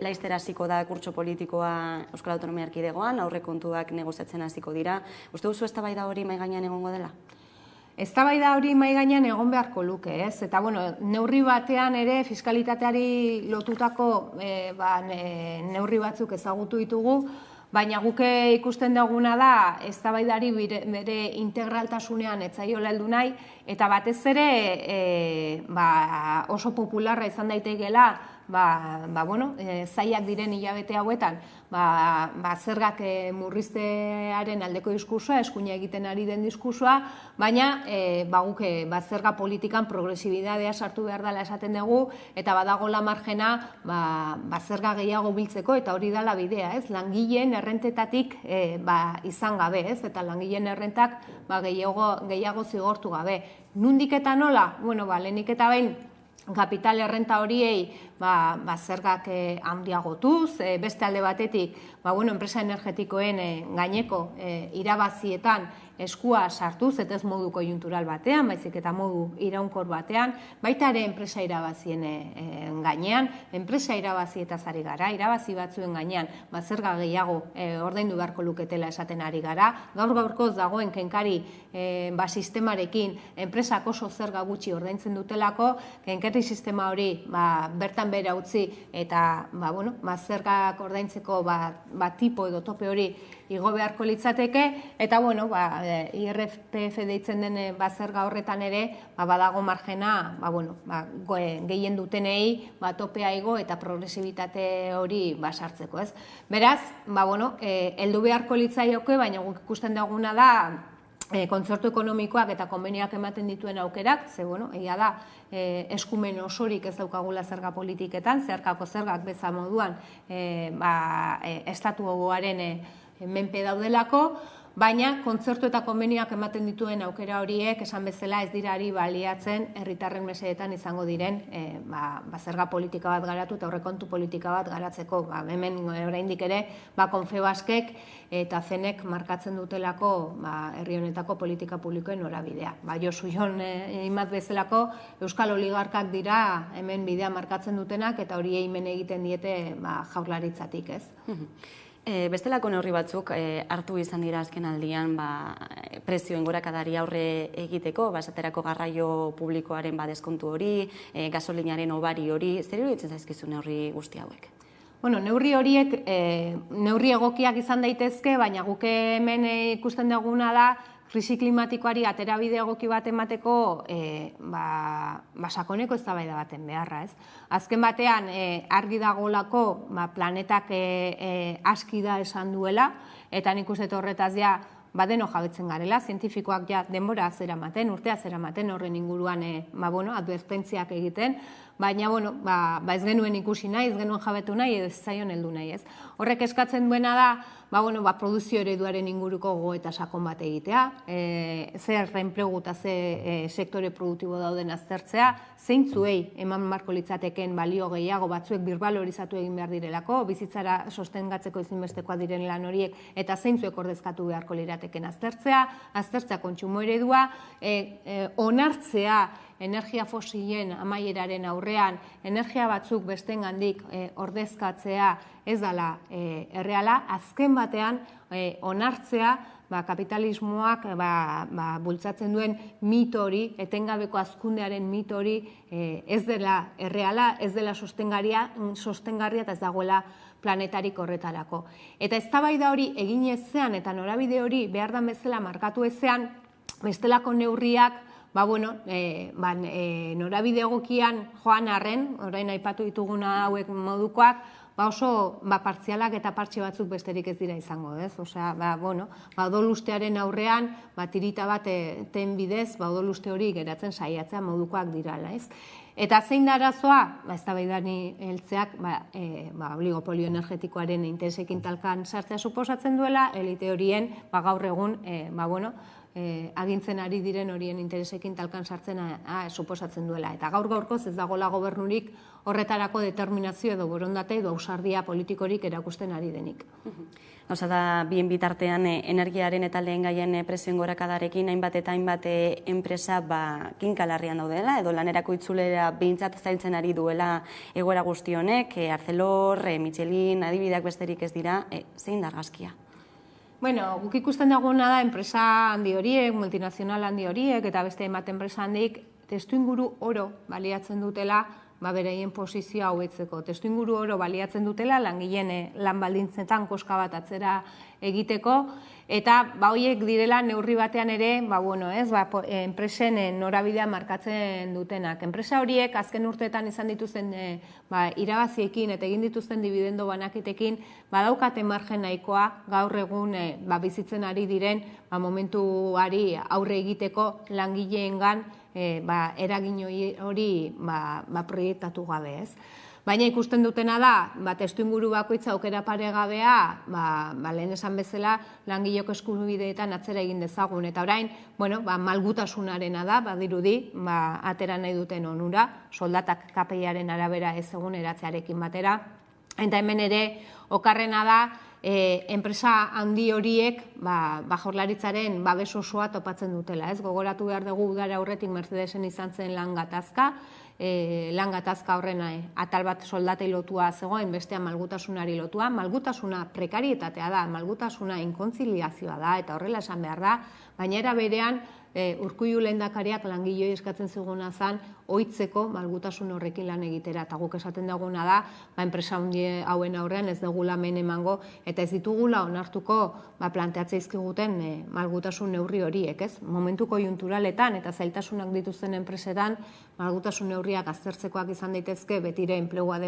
laizter hasiko da kurtso politikoa Euskal Autonomia Erkidegoan, aurrekontuak negoziatzen hasiko dira. Uste duzu eztabaida hori mahai gainean egongo dela? eztabaida hori mahai gainean egon beharko luke, ez? Eta, neurri batean ere fiskalitateari lotutako neurri batzuk ezagutu ditugu, baina guke ikusten duguna da eztabaidari bere integraltasunean ez zaiola heldu nahi, eta batez ere oso popularra izan daitekeela, zailak diren hilabete hauetan, zergak murriztearen aldeko diskursoa, eskuina egiten ari den diskursoa, baina guk zerga politikan progresibidadea sartu behar dela esaten dugu, eta badagola margena zerga gehiago biltzeko, eta hori dela bidea, ez? Langileen errentetatik izan gabe, ez? Eta langileen errentak gehiago zigortu gabe. Nundik eta nola? Lehenik eta behin, kapital errenta horiei zergak handiagotuz, beste alde batetik, enpresa energetikoen gaineko irabazietan eskua sartuz, eta ez modu koiuntural batean, baizik eta modu iraunkor batean, baita ere enpresa irabazien gainean, enpresa irabazietaz ari gara, irabazi batzuen gainean, zerga gehiago ordaindu beharko luketela esaten ari gara, gaur-gaurkoz dagoen kenkari sistemarekin enpresak oso zerga gutxi ordaintzen dutelako, kenkari sistema hori bertan bera utzi, eta zergak ordaintzeko tipo edo tope hori igo beharko litzateke, eta IRPF deitzen den zerga horretan ere badago margena gehien dutenei topea igo eta progresibitate hori sartzeko, ez? Beraz, heldu beharko litzaioke, baina guk ikusten duguna da kontzertu ekonomikoak eta konbenioak ematen dituen aukerak, ze, egia da, eskumen osorik ez daukagula zerga politiketan, zeharkako zergak beza moduan estatu gogoaren menpe daudelako, baina kontzertu eta konbenioak ematen dituen aukera horiek esan bezala ez dira ari baliatzen herritarren mesedetan izango diren zerga politika bat garatu eta aurrekontu politika bat garatzeko. Hemen oraindik ere Confebaskek eta Zenek markatzen dutelako herri honetako politika publikoen norabidea. Josu Jon Imat bezalako euskal oligarkak dira hemen bidea markatzen dutenak eta hori hemen egiten diete jaurlaritzatik, ez? Bestelako neurri batzuk hartu izan dira azken aldian prezioen gorakadari aurre egiteko, esaterako garraio publikoaren deskontu hori, gasolinaren obari hori, zer iruditzen zaizkizu neurri guzti hauek? Neurri horiek neurri egokiak izan daitezke, baina guk hemen ikusten duguna da krisi klimatikoari aterabide egoki bat emateko sakoneko eztabaida baten beharra, ez? Azken batean argi dagolako planetak aski da esan duela, eta nik uste horretaz deno jabetzen garela, zientifikoak denbora zeramaten, urtea zeramaten horren inguruan advertentziak egiten, baina ez genuen ikusi nahi, ez genuen jabetu nahi, ez zaion heldu nahi, ez? Horrek eskatzen duena da, produzio ereduaren inguruko gogo eta sakon bat egitea, zer enplegu eta ze sektore produktibo dauden aztertzea, zeintzuei eman marko litzateken balio gehiago batzuek birbalorizatu egin behar direlako, bizitzara sostengatzeko ezinbestekoa diren lan horiek, eta zeintzuek ordezkatu beharko lirateken aztertzea kontsumo eredua, onartzea energia fosilen amaieraren aurrean, energia batzuk bestengandik ordezkatzea ez dela erreala, azken batean onartzea kapitalismoak bultzatzen duen mito hori, etengabeko hazkundearen mito hori ez dela erreala, ez dela sostengarria eta ez dagoela planetarik horretarako. Eta eztabaida hori egin ezean eta norabide hori behar da bezala markatu ezean, bestelako neurriak norabide egokian joan arren, orain aipatu dituguna hauek modukoak, oso partzialak eta partxe batzuk besterik ez dira izango, ez? Osea, odolustearen aurrean, tirita bat ten bidez, odoluste hori geratzen saiatzea modukoak dirala, ez? Eta zein da arazoa? Eztabaidari heltzeak oligopolio energetikoaren interesekin talkan sartzea suposatzen duela, elite horien gaur egun, agintzen ari diren horien interesekin talkan sartzen suposatzen duela. Eta gaur-gaurkoz ez dagoela gobernurik horretarako determinazio edo borondate edo ausardia politikorik erakusten ari denik. Gauza da, bien bitartean energiaren eta lehen gaien prezioen gorakadarekin hainbat eta hainbat enpresa kinkalarrian daudela, edo lanerako itzulera behintzat zailtzen ari duela egoera guzti honek, Arcelor, Michelin, adibideak besterik ez dira, zein da argazkia? Bueno, guk ikusten daguna da enpresa handi horiek, multinazional handi horiek eta beste hainbat enpresa handik testuinguru oro baliatzen dutela beraien posizioa hobetzeko. Testuinguru oro baliatzen dutela langileen lan baldintzetan koska bat atzera egiteko eta horiek direla neurri batean ere, enpresen norabidea markatzen dutenak. Enpresa horiek azken urteetan izan dituzten irabaziekin eta egin dituzten dividendo banakitekin badaukate margen nahikoa gaur egun bizitzen ari diren momentuari aurre egiteko langileengan eragin hori proiektatu gabe, ez? Baina ikusten dutena da, testuinguru bakoitza aukera paregabea, lehen esan bezala, langileok eskubideetan atzera egin dezagun. Eta orain, malgutasunarena da, badirudi, atera nahi duten onura, soldatak KPI-aren arabera ez eguneratzearekin batera. Eta hemen ere, okarrena da, enpresa handi horiek Jaurlaritzaren babes osoa topatzen dutela. Gogoratu behar dugu udara aurretik Mercedesen izan zen lan gatazka horren atal bat soldatei lotua zegoen, bestea malgutasunari lotua. Malgutasuna prekarietatea da, malgutasuna inkontziliazioa da, eta horrela esan behar da, baina era berean Urkullu lehendakariak langileei eskatzen ziguna zen ohitzeko malgutasun horrekin lan egitera. Eta guk esaten duguna da, enpresa handi hauen aurrean ez dugula men emango, eta ez ditugula onartuko planteatzea izkiguten malgutasun neurri horiek, ez? Momentu koiunturaletan eta zailtasunak dituzten enpresetan malgutasun neurriak aztertzekoak izan daitezke betire enplegua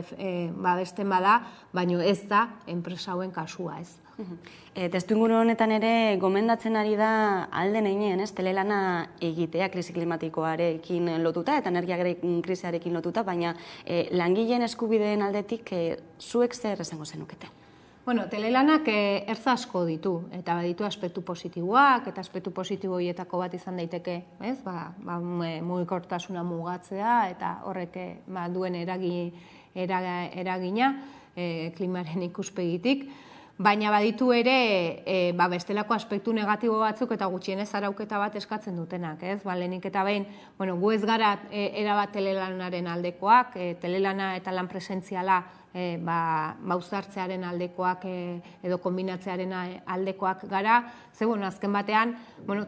babesten bada, baino ez da enpresa hauen kasua, ez? Testuinguru honetan ere gomendatzen ari da alden heinean, telelana egitea krisi klimatikoarekin lotuta eta energia krisiarekin lotuta, baina langileen eskubideen aldetik zuek zer esango zenukete? Bueno, telelanak ertz asko ditu, eta baditu aspektu positiboak, eta aspektu positibo horietako bat izan daiteke, ez? Mugikortasuna mugatzea, eta horrek duen eragina klimaren ikuspegitik, baina baditu ere bestelako aspektu negatibo batzuk eta gutxienez arauketa bat eskatzen dutenak, ez? Lehenik eta behin, gu ez gara erabat telelanaren aldekoak, telelana eta lan presentziala uztartzearen aldekoak edo kombinatzearen aldekoak gara, azken batean,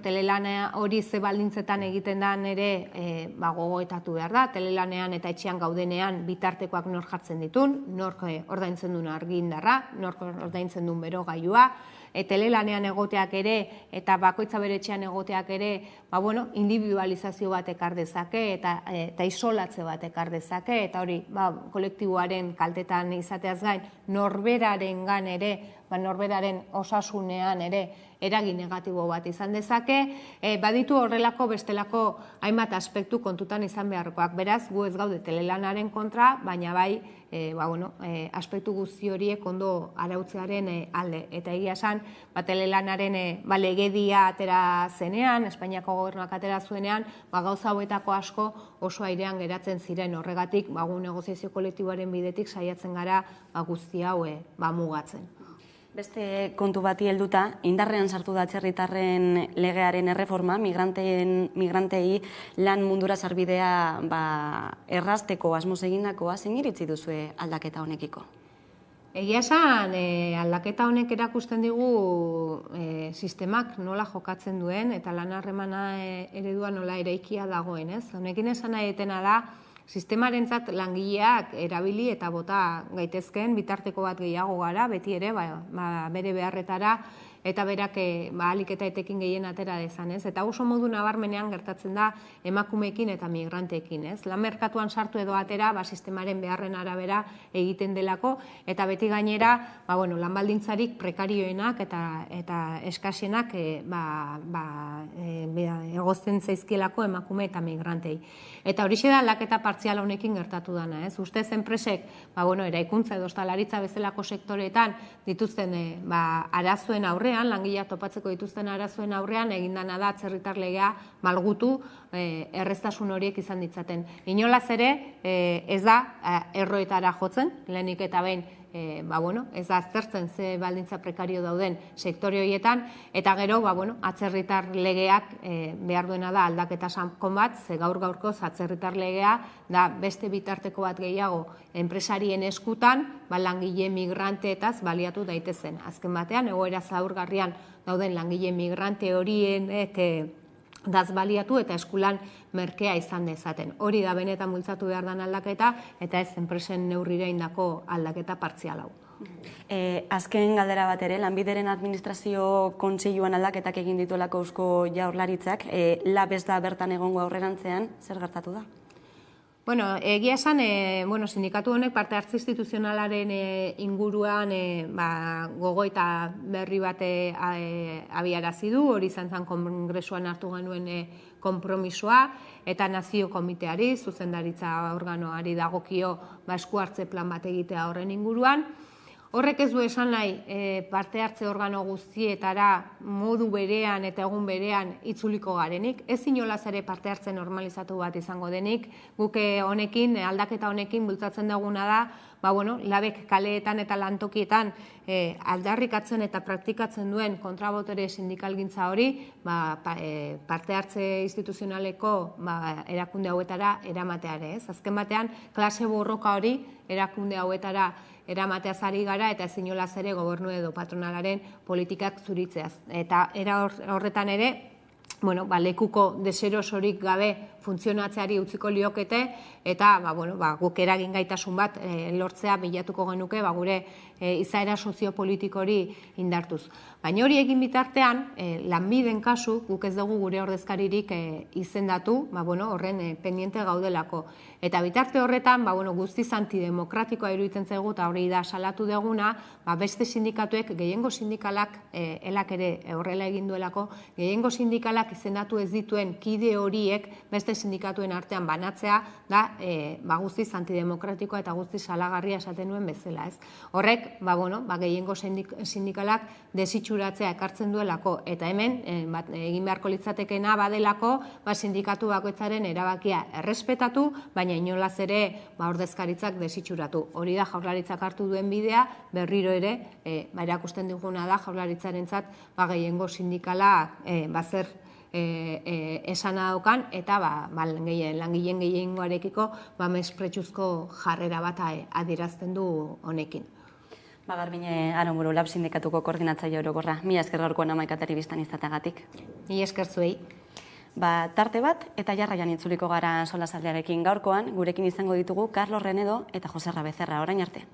telelana hori ze baldintzetan egiten den ere gogoetatu behar da, telelanean eta etxean gaudenean bitartekoak nor jartzen ditun, nork ordaintzen duen argindarra, nork ordaintzen duen berogailua, telelanean egoteak ere eta bakoitza bere etxean egoteak ere individualizazio bat ekar dezake eta isolatze bat ekar dezake, eta hori kolektiboaren kaltetan izateaz gain norberarengan ere, norberaren osasunean ere eragin negatibo bat izan dezake, baditu horrelako bestelako hainbat aspektu kontutan izan beharkoak. Beraz, gu ez gaude telelanaren kontra, baina bai aspektu guzti horiek ondo arautzearen alde. Eta egia esan, telelanaren legedia atera zenean, Espainiako gobernuak atera zuenean, gauza hauetako asko oso airean geratzen ziren horregatik, gu negoziazio kolektiboaren bidetik saiatzen gara guzti hau mugatzen. Beste kontu bati helduta, indarrean sartu da atzerritarren legearen erreforma, migrantei lan mundura sarbidea errazteko asmoz egindakoa, zein iritzi duzue aldaketa honekiko? Egia esan, aldaketa honek erakusten digu sistemak nola jokatzen duen eta lan harremana eredua nola eraikia dagoen, ez? Honekin esan nahi etena da, sistemarentzat langileak erabili eta bota gaitezken bitarteko bat gehiago gara, beti ere, bere beharretara, eta berak ahalik eta etekin gehien atera dezan, ez? Eta oso modu nabarmenean gertatzen da emakumeekin eta migranteekin, ez? Lan merkatuan sartu edo atera, sistemaren beharren arabera egiten delako, eta beti gainera, lan baldintzarik prekarioenak eta eskasienak egozten zaizkielako emakume eta migrantei. Eta horixe da aldaketa partzial honekin gertatu dana, ez? Ustez enpresek, eraikuntza edo ostalaritza bezalako sektoreetan dituzten arazoen aurrean, langileak topatzeko dituzten arazoen aurrean, egin dana da atzerritar legea malgutu erreztasun horiek izan ditzaten. Inolaz ere, ez da erroetara jotzen, lehenik eta behin ez da aztertzen ze baldintza prekario dauden sektore horietan, eta gero, atzerritar legeak behar duena da aldaketa sakon bat, ze gaur-gaurkoz atzerritar legea da beste bitarteko bat gehiago enpresarien eskutan, langile migranteetaz baliatu daitezen. Azken batean, egoera zaurgarrian dauden langile migrante horienek daz baliatu eta eskulan merkea izan dezaten. Hori da benetan bultzatu behar den aldaketa, eta ez enpresen neurrira indako aldaketa partzial hau. Azken galdera bat ere, Lanbideren administrazio kontseiluan aldaketak egin dituelako Eusko Jaurlaritzak, lab ez da bertan egongo aurrerantzean, zer gertatu da? Egia esan, sindikatu honek parte hartze instituzionalaren inguruan gogoeta berri bat abiarazi du, hori izan zen kongresuan hartu genuen konpromisoa, eta nazio komiteari, zuzendaritza organoari dagokio esku hartze plan bat egitea horren inguruan. Horrek ez du esan nahi parte hartze organo guztietara modu berean eta egun berean itzuliko garenik. Ez inolaz ere parte hartze normalizatu bat izango denik. Guk honekin, aldaketa honekin bultzatzen duguna da, labek kaleetan eta lantokietan aldarrikatzen eta praktikatzen duen kontrabotere sindikalgintza hori parte hartze instituzionaleko erakunde hauetara eramateare. Azken batean, klase borroka hori erakunde hauetara eramateaz ari gara eta ez inolaz ere gobernu edo patronalaren politikak zuritzeaz. Eta era horretan ere, lekuko deserosorik gabe funtzionatzeari utziko liokete eta guk eragin gaitasun bat lortzea bilatuko genuke gure izaera soziopolitiko hori indartuz. Baina hori egin bitartean, Lanbiden kasu, guk ez dugu gure ordezkaririk izendatu, horren pendiente gaudelako. Eta bitarte horretan, guztiz antidemokratikoa iruditzen zaigu, eta hori da salatu duguna, beste sindikatuek, gehiengo sindikalak, elak ere horrela egin duelako, gehiengo sindikalak izendatu ez dituen kide horiek beste sindikatuen artean banatzea, da guztiz antidemokratikoa eta guztiz salagarria esaten nuen bezala. Horrek, gehiengo sindikalak desitxuratzea ekartzen duelako, eta hemen, egin beharko litzatekena badelako, sindikatu bakoitzaren erabakia errespetatu, baina inolaz ere ordezkaritzak desitxuratu. Hori da Jaurlaritzak hartu duen bidea, berriro ere, erakusten diguna da Jaurlaritzarentzat gehiengo sindikala zer esana daukan, eta langileen gehiengoarekiko mespretsuzko jarrera bat adierazten du honekin. Garbine Aranburu, Lab sindikatuko koordinatzaile orokorra, mila esker gaurkoan hamaikatari biztan izateagatik. Mila esker zuei. Tarte bat eta jarraian itzuliko gara solasaldiarekin. Gaurkoan gurekin izango ditugu Carlos Renedo eta Jose Becerra. Orain arte.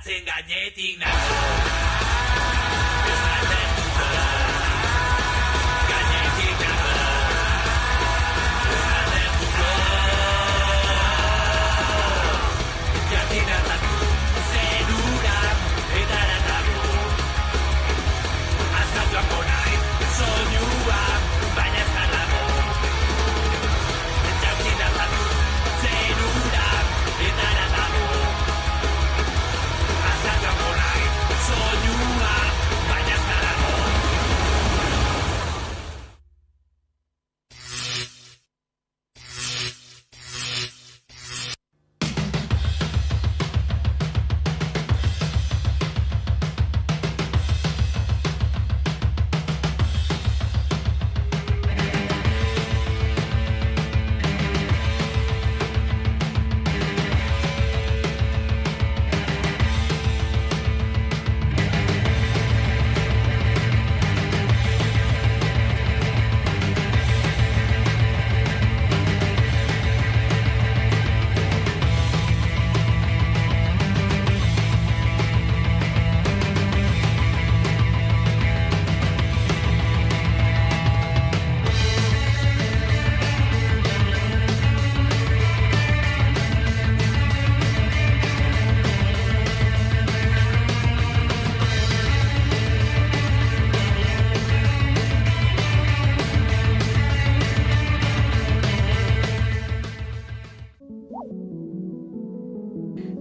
Gainetik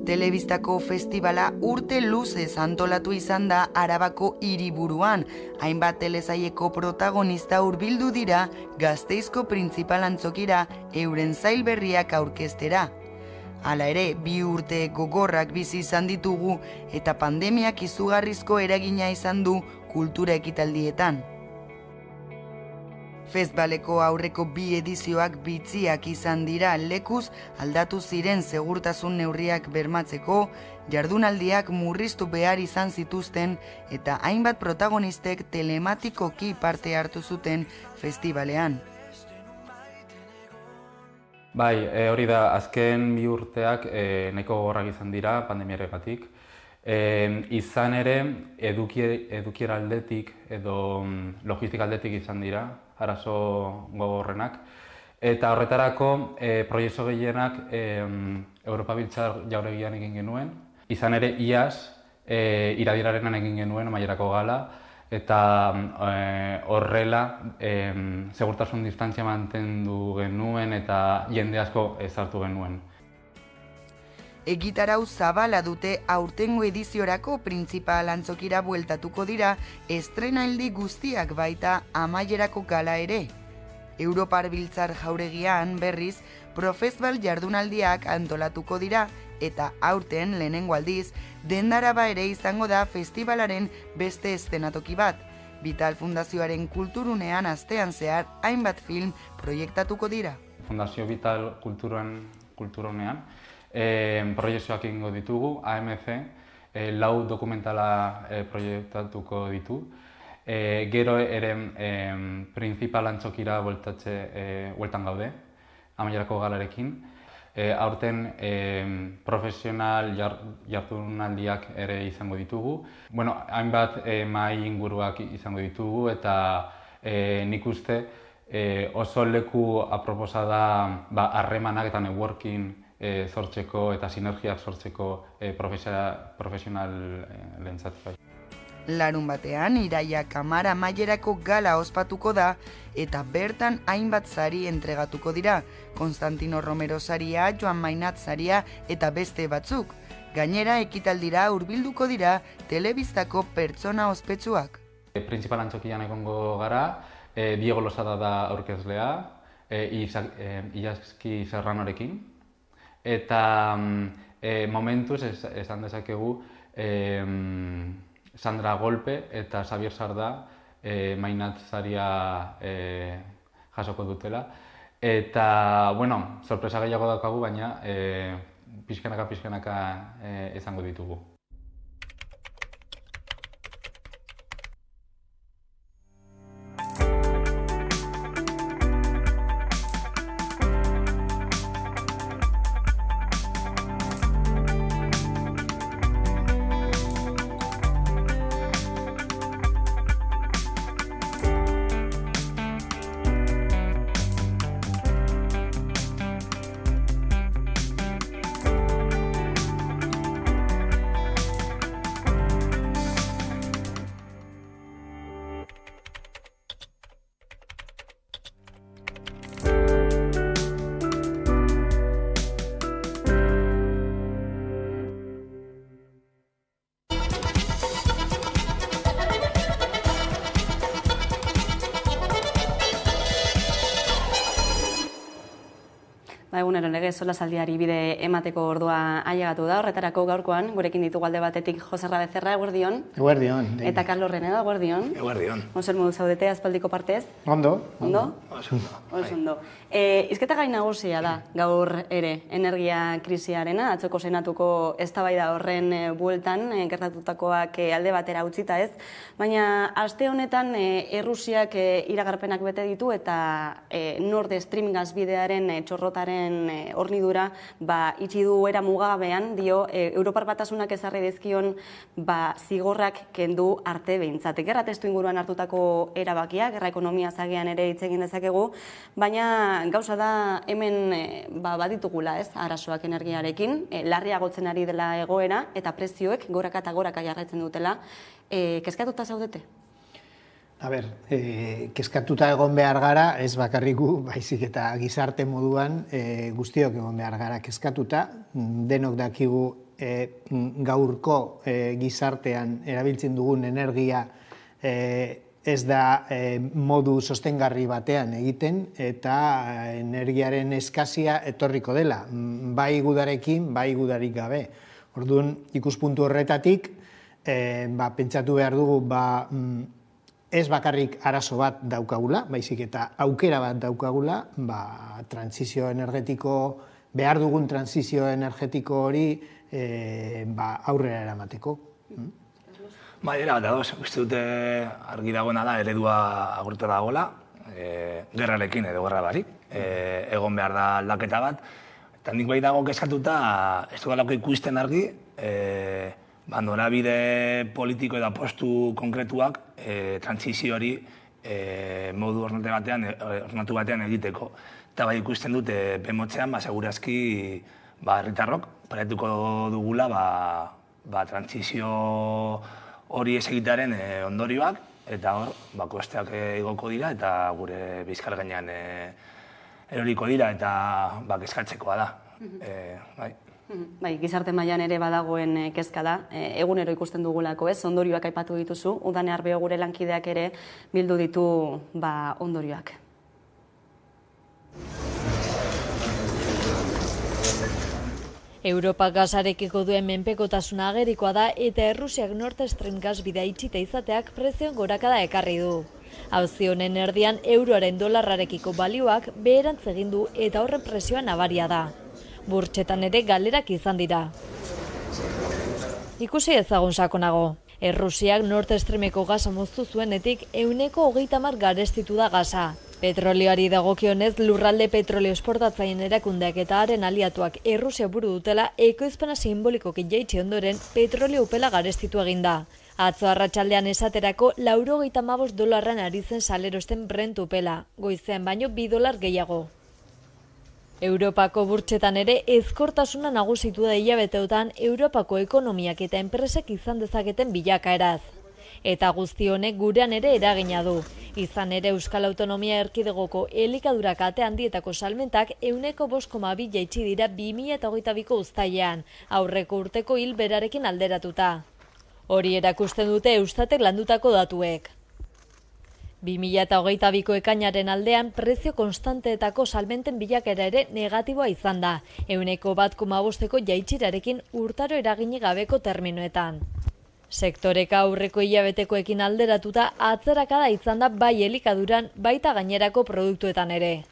Telebistako festivala urte luzez antolatu izan da Arabako hiriburuan. Hainbat telesaileko protagonista hurbildu dira Gasteizko printzipal antzokira euren zail berriak aurkeztera. Hala ere, 2 urte gogorrak bizi izan ditugu eta pandemiak izugarrizko eragina izan du kultura ekitaldietan. Festivaleko aurreko 2 edizioak bitziak izan dira, lekuz aldatu ziren segurtasun neurriak bermatzeko, jardunaldiak murriztu behar izan zituzten eta hainbat protagonistek telematikoki parte hartu zuten festivalean. Bai, hori da, azken 2 urteak nahiko gogorrak izan dira pandemiaregatik. Izan ere, edukiera aldetik edo logistika aldetik izan dira, arazo gogorrenak. Eta horretarako, proiektu gehienak Europa Biltzar Jauregian egin genuen. Izan ere, iaz, iradirarenan egin genuen, amaierako gala, eta horrela segurtasun distantzia mantendu genuen eta jende asko ezartu genuen. Egitarau zabala dute aurtengo ediziorako printzipal antzokira bueltatuko dira estrenaildi guztiak baita amaierako gala ere. Europar Biltzar Jauregian berriz profesbal jardunaldiak antolatuko dira eta aurten lehenengo aldiz Dendaraba ere izango da festivalaren beste eszenatoki bat. Vital Fundazioaren kulturunean astean zehar hainbat film proiektatuko dira. Fundazio Vital kulturunean proiektuak egingo ditugu, AMC, 4 dokumentala proiektatuko ditu. Gero ere printzipal antzokira bueltan gaude, amaierako galarekin. Aurten profesional jardunaldiak ere izango ditugu. Hainbat mahai inguruak izango ditugu eta nik uste oso leku aproposa da harremanak eta networking sortzeko eta sinergiak sortzeko profesional lentzat. Larun batean, Iraia Kamara amaierako gala ospatuko da eta bertan hainbat sari entregatuko dira. Konstantino Romero saria, Joan Mainat saria eta beste batzuk. Gainera, ekitaldira hurbilduko dira telebistako pertsona ospetsuak. Printzipal antzokian egongo gara, Diego Losada da aurkezlea, Iazki Serranorekin. Eta momentuz esan dezakegu Sandra Golpe eta Xavier Sarda Mainat saria jasoko dutela. Eta, sorpresa gehiago daukagu, baina pixkanaka izango ditugu. Egunero lege solasaldiari bide emateko ordua ailegatu da, horretarako gaurkoan, gurekin ditugu alde batetik Joserra Becerra, eguerdion. Eguerdion. Eta Carlos Renedo, eguerdion. Eguerdion. Zer modu zaudete aspaldiko partez? Ondo. Ondo? Oso ondo. Izketa gai nagusia da gaur ere, energia krisiarena, atzoko senatuko eztabaida horren bueltan, gertatutakoak alde batera utzita ez, baina aste honetan Errusiak iragarpenak bete ditu eta Nord Stream gasbidearen txorrotaren hornidura itxi du era mugagabean, dio Europar Batasunak ezarri dizkion zigorrak kendu arte behintzat. Gerra testu inguruan hartutako erabakia, gerra ekonomia zagean ere hitz egin dezakegu, baina gauza da hemen baditugula ez, arazoak energiarekin, larriagotzen ari dela egoera eta prezioek goraka eta goraka jarraitzen dutela. Kezkatuta zaudete? A ber, kezkatuta egon behar gara, ez bakarriku, baizik eta gizarte moduan guztiok egon behar gara kezkatuta. Denok dakigu gaurko gizartean erabiltzen dugun energia ez da modu sostengarri batean egiten eta energiaren eskazia etorriko dela, bai gudarekin, bai gudarik gabe. Orduan, ikuspuntu horretatik, pentsatu behar dugu, ez bakarrik arazo bat daukagula, baizik eta aukera bat daukagula, transizio energetiko, behar dugun transizio energetiko hori aurrera eramateko. Era bat ados, uste dute argi dagoena da, eredua agurtu dagoela, gerrarekin edo gerra barik, egon behar da aldaketa bat, eta nik bai dago kezkatuta, ez dugalako ikusten argi, norabide politiko eta postu konkretuak transizio hori modu ornatu batean egiteko. Eta bai ikusten dute bemotzean, segurazki herritarrok paretuko dugula transizio hori ez egitearen ondorioak, eta hor, kosteak igoko dira eta gure bizkar gainean eroriko dira eta kezkatzekoa da. Gizarte mailan ere badagoen kezka da, egunero ikusten dugulako ez, ondorioak aipatu dituzu, Udane Arbeo gure lankideak ere bildu ditu ondorioak. Europa gasarekiko duen menpekotasuna agerikoa da eta Errusiak Nord Stream gasbidea itxita izateak prezioen gorakada ekarri du. Auzi honen erdian euroaren dolarrarekiko balioak beherantz egin du eta horren presioa nabaria da. Burtsetan ere galerak izan dira. Ikusi ezagun sakonago. Errusiak Nord Streameko gasa moztu zuenetik 130 garestitu da gasa. Petrolioari dagokionez lurralde petrolio esportatzaien erakundeak eta haren aliatuak Errusia buru dutela ekoizpena simbolikoki jaitsi ondoren petrolio upela garestitu eginda. Atzo arratsaldean esaterako $95 ari zen salerosten Brent upela, goizean baino $2 gehiago. Europako burtsetan ere ezkortasuna nagusitu da hilabeteotan Europako ekonomiak eta enpresek izan dezaketen bilakaeraz. Eta guzti honek gurean ere eragina du. Izan ere Euskal Autonomia Erkidegoko elikadura kate handietako salmentak 5,2 jaitsi dira 2022ko uztailean, aurreko urteko hil berarekin alderatuta. Hori erakusten dute Eustatek landutako datuek. 2022ko ekainaren aldean prezio konstanteetako salmenten bilakera ere negatiboa izan da, 1,5ko jaitsirarekin urtaro eragini gabeko terminoetan. Sektoreka aurreko hilabetekoekin alderatuta atzerakada izan da bai elikaduran baita gainerako produktuetan ere.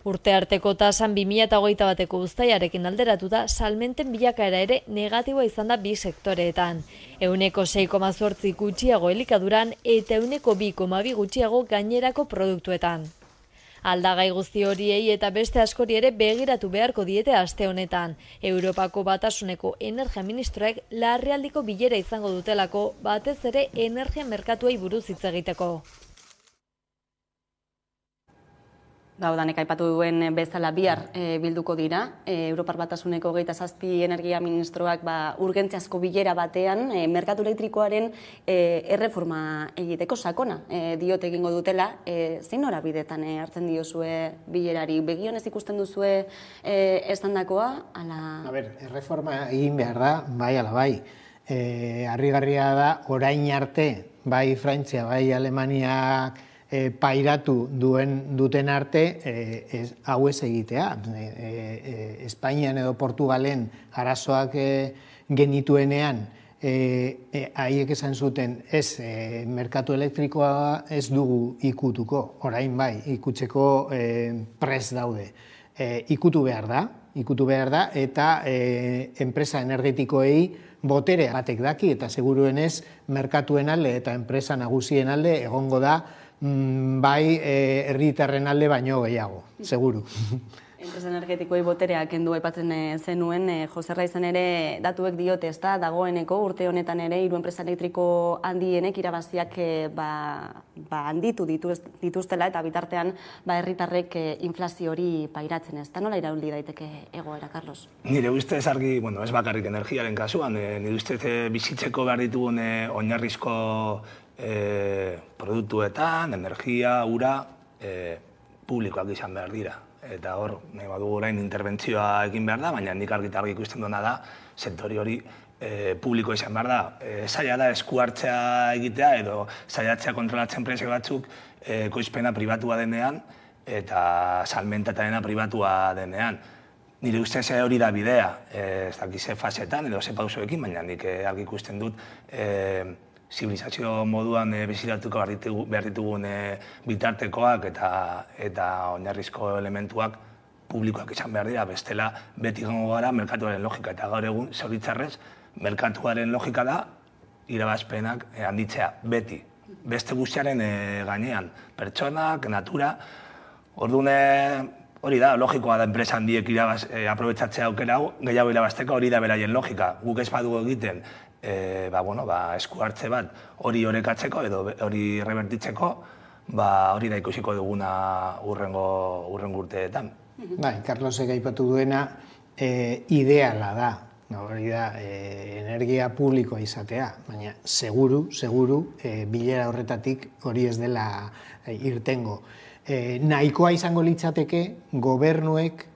Urte arteko tasan 2021ko uztailarekin alderatuta salmenten bilakaera ere negatiboa izan da bi sektoreetan. 6,8 gutxiago elikaduran eta 2,2 gutxiago gainerako produktuetan. Aldagai guzti horiei eta beste askori ere begiratu beharko diete aste honetan. Europako Batasuneko energia ministroek larrialdiko bilera izango dutelako, batez ere energia merkatuei buruz hitz egiteko. Gaudanek aipatu duen bezala bihar bilduko dira. Europar Batasuneko 27 energia ministroak urgentziazko bilera batean merkatu elektrikoaren erreforma egiteko sakona diote egingo dutela. Zein norabidetan hartzen diozue bilerari? Begionez ikusten duzue estandakoa? Erreforma egin behar da, bai ala bai. Harrigarria da, orain arte, bai Frantzia, bai Alemaniak pairatu duten arte hau ez egitea. Espainian edo Portugalen arazoak genituenean haiek esan zuten ez merkatu elektrikoa ez dugu ikutuko, orain bai, ikutzeko prest daude. Ikutu behar da eta enpresa energetikoei botere batek daki eta seguruenez merkatuen alde eta enpresa nagusien alde egongo da bai herritarren alde baino gehiago, seguru. Enpresa energetikoei boterea kendu aipatzen zenuen, Joserra izan ere datuek diote, ezta, dagoeneko urte honetan ere hiru enpresa elektriko handienek irabaziak handitu dituztela eta bitartean herritarrek inflazio hori pairatzen, ezta, nola irauli daiteke egoera, Carlos? Nire ustez argi, ez bakarrik energiaren kasuan, nire ustez bizitzeko behar ditugun oinarrizko produktuetan, energia, ura, publikoak izan behar dira. Eta hor, nahi badugu orain interbentzioa egin behar da, baina nik argi ikusten duena da, sektori hori publiko izan behar da. Zaila da esku hartzea egitea edo zailatzea kontrolatzen prezio batzuk ekoizpena pribatua denean eta salmentatarena pribatua denean. Nire ustez hori da bidea, ez dakiz ze fasetan edo ze pausoekin, baina nik argi ikusten dut zibilizazio moduan bizitatuko behar ditugun bitartekoak eta oinarrizko elementuak publikoak izan behar dira, bestela beti gongo gara merkatuaren logika. Eta gaur egun, zoritxarrez, merkatuaren logika da irabazpenak handitzea, beti. Beste guztiaren gainean, pertsonak, natura. Orduan hori da, logikoa da enpresa handiek aprobetxatzea aukera hau, gehiago irabazteko hori da beraien logika. Guk ez badugu egiten esku hartze bat hori orekatzeko edo hori rebertitzeko, hori da ikusiko duguna urrengo urteetan. Bai, Carlosek aipatu duena ideala da, hori da energia publikoa izatea, baina seguru bilera horretatik hori ez dela irtengo. Nahikoa izango litzateke gobernuek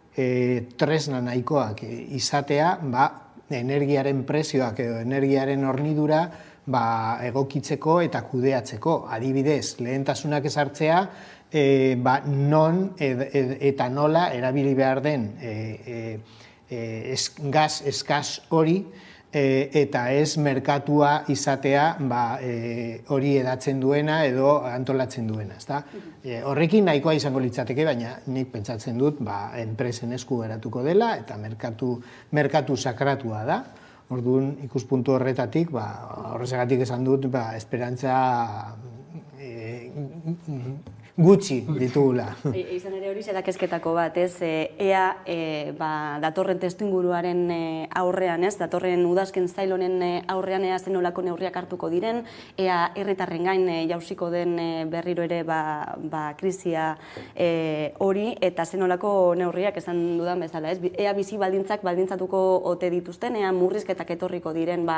tresna nahikoak izatea, energiaren prezioak edo energiaren hornidura egokitzeko eta kudeatzeko. Adibidez, lehentasunak ezartzea, non eta nola erabili behar den gas eskas hori eta ez merkatua izatea hori edatzen duena edo antolatzen duena. Horrekin nahikoa izango litzateke, baina nik pentsatzen dut enpresen esku geratuko dela eta merkatu sakratua da. Orduan, ikuspuntu horretatik, horrezagatik esan dut, esperantza gutxi ditugula. Izan ere hori da kezketako bat, ez? Ea datorren testuinguruaren aurrean, ez? Datorren udazken zail honen aurrean ea zenolako neurriak hartuko diren, ea herritarren gain jausiko den berriro ere krisia hori eta zenolako neurriak esan dudan bezala, ez? Ea bizi baldintzak baldintzatuko ote dituzten, ea murrizketak etorriko diren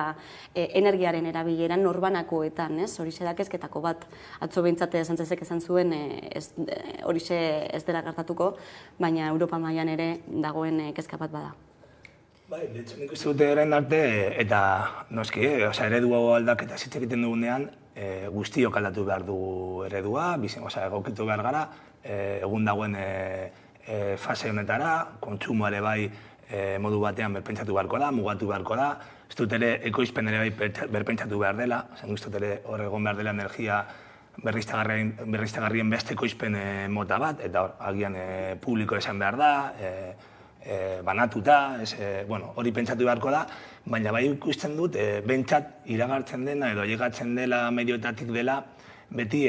energiaren erabileran norbanakoetan, ez? Hori da kezketako bat. Atzo behintzate Sánchezek esan zuen horixe ez dela gertatuko, baina Europa mailan ere dagoen kezka bat bada. Bai, betxo nik uste dute orain arte, eta noski, eredu aldaketa hitz egiten dugunean, guztiok aldatu behar dugu eredua, egokitu behar gara, egun dagoen fase honetara, kontsumoa ere bai modu batean berpentsatu beharko da, mugatu beharko da, ez dut ere ekoizpen ere bai berpentsatu behar dela, zen dut ere hor egon behar dela energia berriztagarrien beste ekoizpen mota bat, eta agian publiko esan behar da, banatuta, hori pentsatu beharko da, baina bai ikusten dut, bentsat iragartzen dena edo llegatzen dela medioetatik dela, beti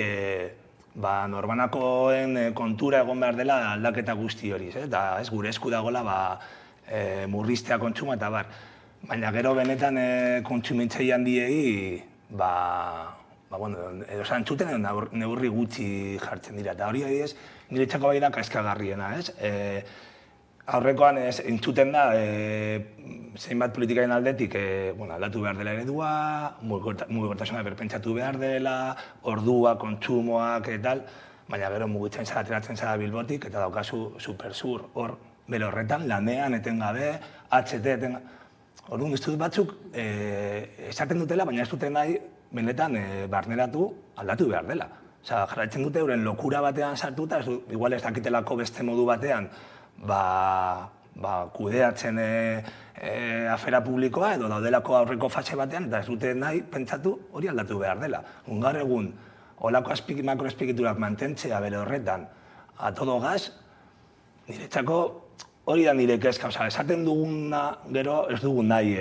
norbanakoen kontura egon behar dela aldaketa guzti hori, eta ez gure esku dagoela murriztea kontsuma eta bar. Baina gero benetan kontsumintzai handiei, edo zantzuten edo neurri gutxi jartzen dira, eta hori adibidez, nire txako bai da kaskagarriena, ez? Aurrekoan entzuten da, zeinbat politikaren aldetik aldatu behar dela eredua, mugikortasuna berpentsatu behar dela, ordua, kontsumoak eta tal, baina gero mugitzen zara ateratzen zara Bilbotik eta daukazu supersur hor bere horretan, lanean etengabe, HT etengabe. Orduan, ez dut batzuk esaten dutela, baina ez duten nahi benetan barneratu aldatu behar dela. Osa, jarraitzen dute euren lokura batean sartuta, igual ez dakitelako beste modu batean kudeatzen afera publikoa edo daudelako aurreko fase batean, eta ez dute nahi pentsatu hori aldatu behar dela. Gaur egun, holako makroazpikiturak mantentzea bere horretan a todo gas, niretzako hori da nire kezka, esaten duguna gero ez dugun nahi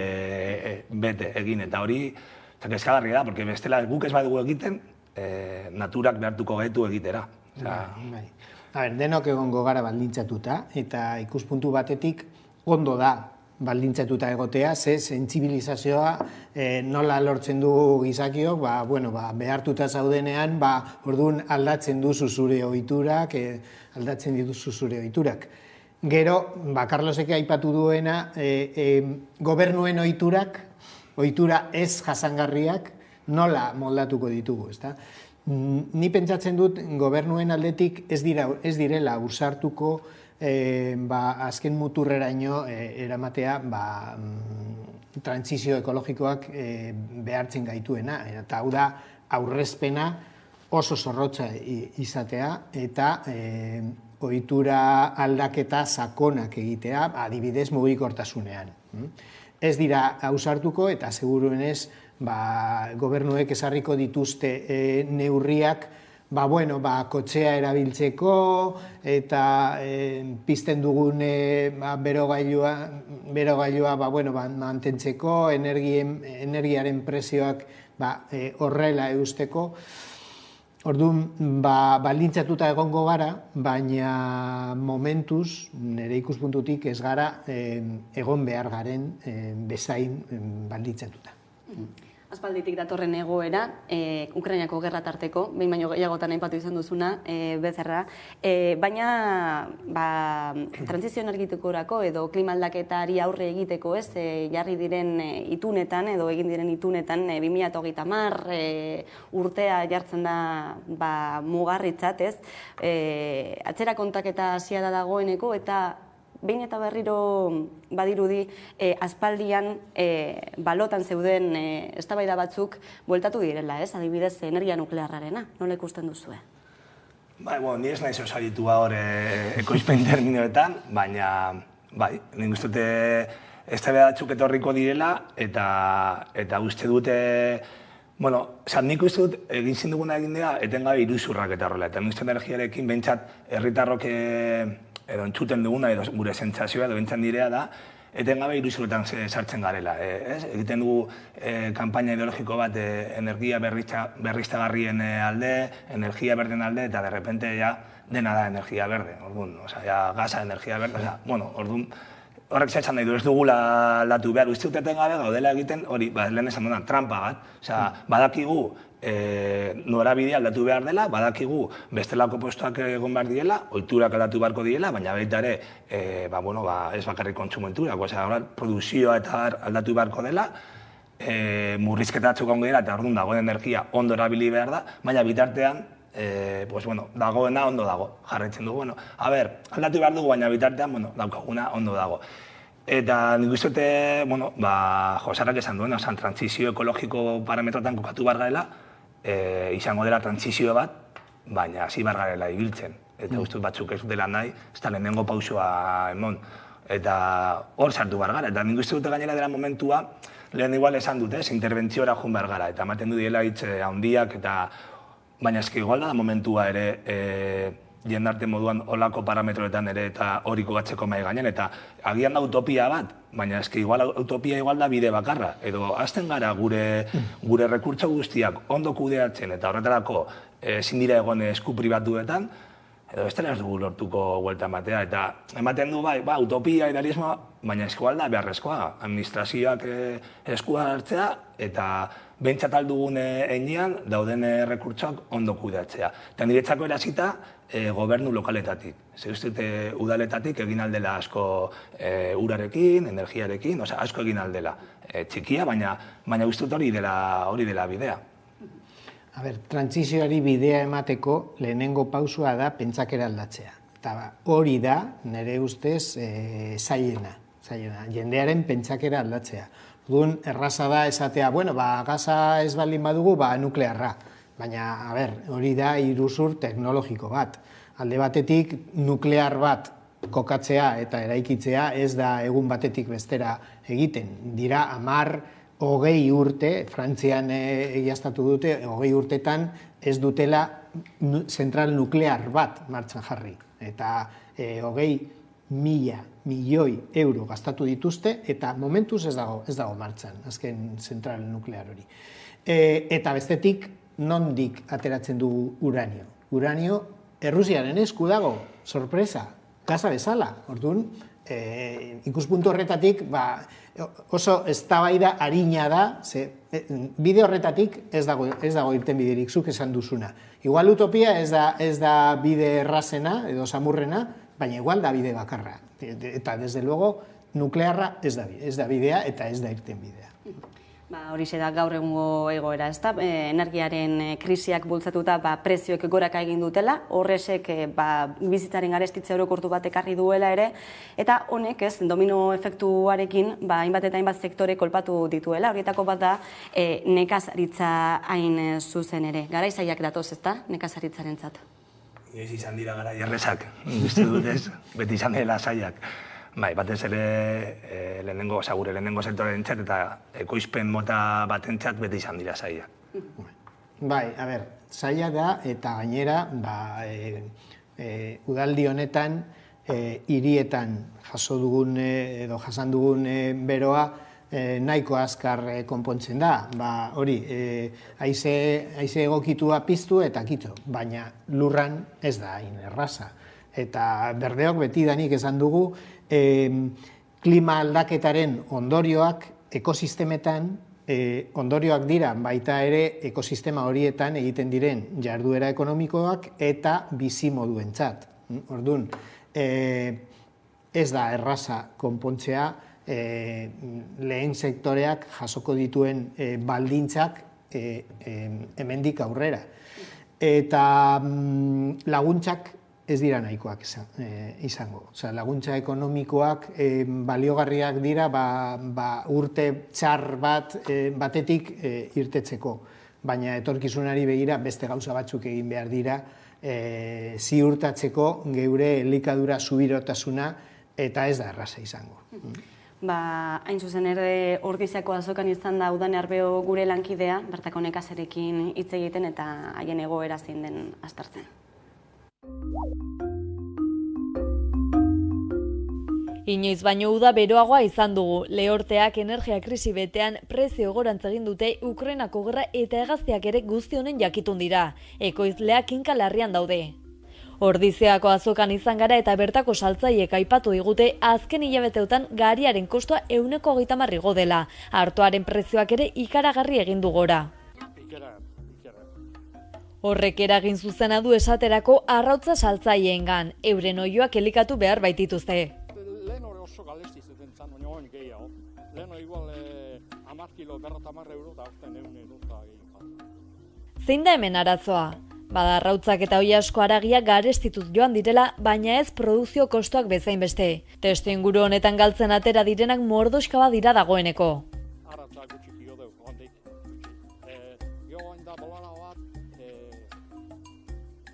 bete egin, eta hori kezkagarria da, porque bestela guk ez badugu egiten, naturak behartuko gaitu egitera. Denok egongo gara baldintzatuta, eta ikuspuntu batetik ondo da baldintzatuta egotea, ze sentsibilizazioa nola lortzen du gizakiok, behartuta zaudenean, orduan aldatzen duzu zure ohiturak, aldatzen dituzu zure ohiturak. Gero, Carlosek aipatu duena, gobernuen ohitura ez jasangarriak nola moldatuko ditugu, ezta? Ni pentsatzen dut gobernuen aldetik ez direla usartuko azken muturreraino eramatea trantsizio ekologikoak behartzen gaituena. Eta hau da aurrezpena oso zorrotza izatea eta ohitura aldaketa sakonak egitea, adibidez mugikortasunean. Ez dira ausartuko eta seguruenez gobernuek ezarriko dituzte neurriak kotxea erabiltzeko eta pizten dugun berogailua mantentzeko, energiaren prezioak horrela eusteko. Orduan, baldintzatuta egongo gara, baina momentuz, nire ikuspuntutik ez gara egon behar garen bezain baldintzatuta. Aspalditik datorren egoera, Ukrainako gerra tarteko, behin baino gehiagotan aipatu izan duzuna, bezerra, baina trantsizio energetikorako edo klima aldaketari aurre egiteko, jarri diren itunetan edo egin diren itunetan 2030 urtea jartzen da mugarritzat, atzera kontaketa hasia da dagoeneko eta behin eta berriro badirudi aspaldian balotan zeuden eztabaida batzuk bueltatu direla, adibidez energia nuklearrarena, nola ikusten duzue? Ni ez naiz osaritua hor ekoizpen terminoetan, baina nik uste dute eztabaida batzuk etorriko direla eta uste dute nik uste dut egin zinduguna egin dira etengabe iruzurrak eta horrela, eta nik uste energiarekin behintzat herritarrok edo entzuten duguna, edo gure sentsazioa, edo bentsat nirea da, etengabe iruzurretan sartzen garela. Egiten dugu kanpaina ideologiko bat energia berriztagarrien alde, energia berden alde, eta derrepente dena da energia berde. Orduan, gaza, energia berde, orduan, horrek zetzan nahi du, ez dugula aldatu behar, uste dut etengabe gaudela egiten, hori, lehen esan dudan, trampa bat. Badakigu norabidea aldatu behar dela, badakigu bestelako postuak egon behar direla, ohiturak aldatu beharko direla, baina baita ere, ez bakarrik kontsumenturak, produzioa eta aldatu beharko dela, murrizketa batzuk egongo dira, eta orduan dagoen energia ondo erabili behar da, baina bitartean, dagoena ondo dago, jarraitzen dugu, aldatu behar dugu, baina bitartean, daukaguna ondo dago. Eta nik uste dute, Josarrak esan duen, trantsizio ekologiko parametrotan kokatu behar garela, izango dela trantsizio bat, baina hasi behar garela ibiltzen. Eta uste batzuk ez dutela nahi, ez da lehenengo pausua emon. Eta hor sartu behar gara. Eta nik uste dute gainera dela momentua, lehen igual esan dute, interventziora joan behar gara. Eta ematen du diela hitz handiak eta baina eski igual da momentua ere jendarte moduan olako parametroetan ere eta hori kokatzeko mahai gainean, eta agian da utopia bat, baina eski utopia igual da bide bakarra, edo hasten gara gure rekurtso guztiak ondo kudeatzen eta horretarako ezin dira egon esku pribatuetan, edo bestela ez dugu lortuko buelta ematea, eta ematen du utopia, idealismoa, baina eskual da beharrezkoa, administrazioak eskua hartzea eta behintzat aldugun heinean dauden rekurtsoak ondo kudeatzea. Eta niretzako erasita gobernu lokaletatik. Zer uste udaletatik egin aldela asko urarekin, energiarekin, asko egin aldela. Txikia, baina uste hori dela bidea. A ber, trantsizioari bidea emateko lehenengo pausua da pentsakera aldatzea. Eta hori da, nire ustez, zailena. Jendearen pentsakera aldatzea. Orduan, erraza da esatea, gaza ez baldin badugu, nuklearra. Baina, a ber, hori da iruzur teknologiko bat. Alde batetik, nuklear bat kokatzea eta eraikitzea ez da egun batetik bestera egiten. Dira 10-20 urte, Frantzian egiaztatu dute, 20 urtetan ez dutela zentral nuklear bat martxan jarri. Eta 20.000 milioi euro gastatu dituzte, eta momentuz ez dago martxan, azken zentral nuklear hori. Eta bestetik, nondik ateratzen dugu uranio. Uranio, Errusiaren esku dago, sorpresa, gaza bezala. Orduan, ikuspuntu horretatik, oso eztabaida arina da, bide horretatik ez dago irten biderik, zuk esan duzuna. Igual utopia ez da bide errazena edo samurrena, baina igual da bide bakarra. Eta, desde luego, nuklearra ez da bidea eta ez da irten bidea. Horixe da gaur egungo egoera, ezta? Energiaren krisiak bultzatuta prezioek goraka egin dutela, horrezek bizitzaren garestitze orokortu bat ekarri duela ere, eta honek domino efektuarekin hainbat eta hainbat sektore kolpatu dituela, horietako bat da nekazaritza hain zuzen ere. Garaizaiak datoz, ezta? Nekazaritzarentzat. Ez izan dira gara jarrezak, uste dut ez, beti izan dela zaiak. Batez ere gure lehenengo sektoren txat eta ekoizpen mota batentzat beti izan dira zaiak. A ber, zaila da eta gainera udaldi honetan hirietan jaso dugun edo jasan dugun beroa nahiko azkar konpontzen da. Hori, haize egokitua piztu eta kito, baina lurran ez da hain erraza. Eta berdeok beti danik esan dugu, klima aldaketaren ondorioak ekosistemetan ondorioak dira baita ere ekosistema horietan egiten diren jarduera ekonomikoak eta bizimoduentzat. Orduan, ez da erraza konpontzea lehen sektoreak jasoko dituen baldintzak hemendik aurrera. Eta laguntzak ez dira nahikoak izango. Laguntza ekonomikoak baliogarriak dira urte txar batetik irtetzeko. Baina etorkizunari begira beste gauza batzuk egin behar dira ziurtatzeko geure elikadura zubirotasuna eta ez da erraza izango. Hain zuzen ere Ordiziako azokan izan da Udane Arbeo gure lankidea, bertako nekazarekin hitz egiten eta haien egoera zein den aztertzen. Inoiz baino uda beroagoa izan dugu. Lehorteak energia krisi betean prezio gorantz egin dute Ukrainako gerra eta hegaztiak ere guzti honen jakitun dira. Ekoizleak kinka larrian daude. Ordiziako azokan izan gara eta bertako saltzaiek aipatu digute azken hilabeteotan gariaren kostua 130 igo dela. Artoaren prezioak ere ikaragarri egin du gora. Horrek eragin zuzena du esaterako arrautza saltzaileengan, euren oiloak elikatu behar baitituzte. Lehen hori oso galesti zuten zan, baina hoen gehiago. Lehen hori igual 10 kilo, 50 euro, da orten 100 euro eta gehiago. Zein da hemen arazoa? Bada arrautzak eta oia asko haragia garestitut joan direla, baina ez produkzio kostuak bezain beste. Testu inguru honetan galtzen atera direnak mordoska bat dira dagoeneko. Arrautza gutxi kio deu, handik. Gio da bolana bat,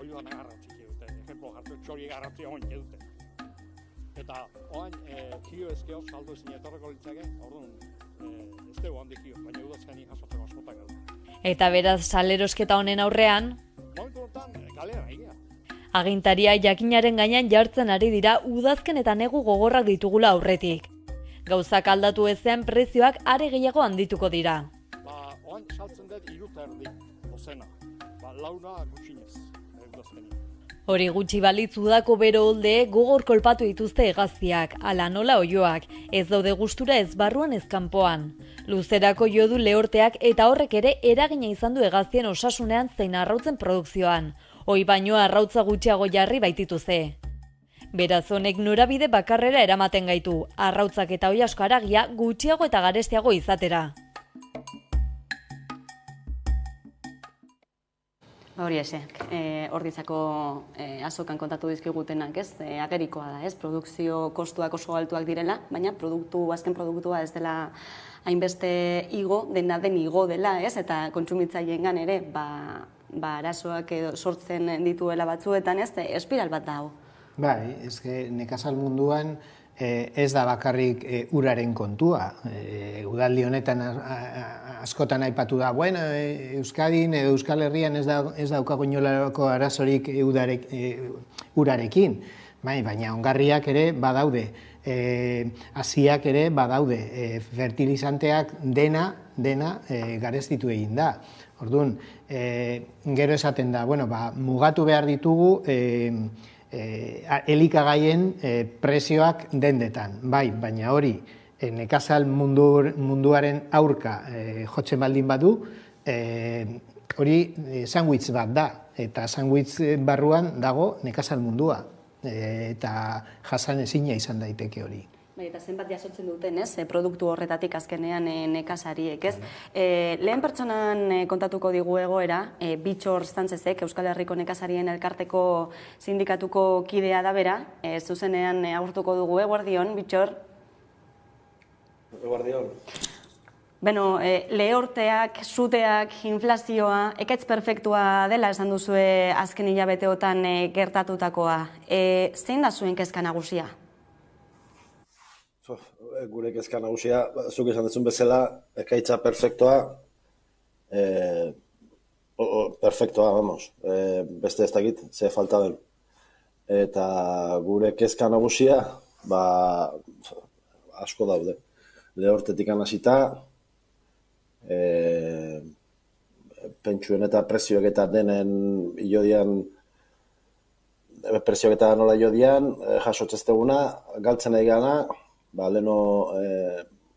oiuan garratzik dute, ejemplo hartu txori garratzi oin dute. Eta oain kio ezkeo saldu ezin etorreko litzake, orduan ez dugu handik kio, baina udazkani jasotzeko askotak edo. Eta beraz salerosketa honen aurrean, Agintaria jakinaren gainean jartzen ari dira udazken eta negu gogorrak ditugula aurretik. Gauzak aldatu ezean prezioak are gehiago handituko dira. Oan saltzen dut 3,5 dozena, launa gutxinez, udazkenean. Hori gutxi balitz udako bero holde gogor kolpatu dituzte hegaztiak, ala nola oioak, ez daude gustura ez barruan ez kanpoan. Luzerako jo du lehorteak eta horrek ere eragina izan du hegaztien osasunean zein arrautzen produkzioan. Hoi baino arrautza gutxiago jarri baitituze. Beraz honek norabide bakarrera eramaten gaitu, arrautzak eta oi asko haragia gutxiago eta garestiago izatera. Hori Orditzako azokan kontatu dizkigutenak, ez? Agerikoa da, ez? Produkzio kostuak oso altuak direla, baina azken produktua ez dela hainbeste igo, dena den igo dela, ez? Eta kontsumitzaileengan ere, arazoak sortzen dituela batzuetan, ez? Espiral bat dago. Bai, nekazal munduan ez da bakarrik uraren kontua. Udaldi honetan askotan aipatu da, bueno, Euskadin edo Euskal Herrian ez daukago inolako arazorik urarekin. Baina ongarriak ere badaude, haziak ere badaude, fertilizanteak dena garestitu egin da. Orduan, gero esaten da, mugatu behar ditugu elikagaien prezioak dendetan. Bai, baina hori nekazal munduaren aurka jotzen baldin badu, hori sandwich bat da, eta sandwich barruan dago nekazal mundua, eta jasan ezina izan daiteke hori. Eta zenbat jasotzen duten, ez? Produktu horretatik azkenean nekazariek, ez? Lehen pertsonan kontatuko digu egoera, Bitxor Zantzezek, Euskal Herriko nekazarien elkarteko sindikatuko kidea da bera, zuzenean agurtuko dugu, eguerdion, Bitxor? Eguerdion. Lehorteak, suteak, inflazioa, ekaitz perfektua dela esan duzue azken hilabeteotan gertatutakoa. Zein da zuen kezka nagusia? Gure kezka nagusia, zuk esan duzun bezala, ekaitza perfektoa, perfektoa, vamos, beste ez dakit, ze falta den. Eta gure kezka nagusia, asko daude. Lehortetik hasita, pentsuen eta prezioak eta denen ilodian, prezioak eta nola ilodian, jasotzezteguna, galtzen nahi gana, leheno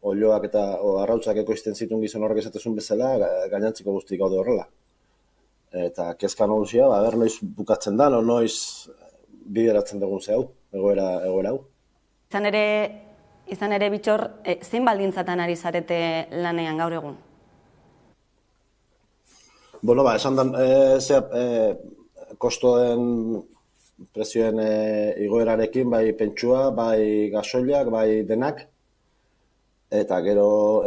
olioak eta arrautzak ekoizten zituen gizon horrek esatezun bezala, gainantziko guztik gaude horrela. Eta kezka nagusia, noiz bukatzen da, noiz bideratzen dugun zehau, egoera hau. Izan ere, Bitxor, zein baldintzatan ari zarete lanean gaur egun? Esan dan, kostoen prezioen igoerarekin, bai pentsua, bai gasoilak, bai denak, eta gero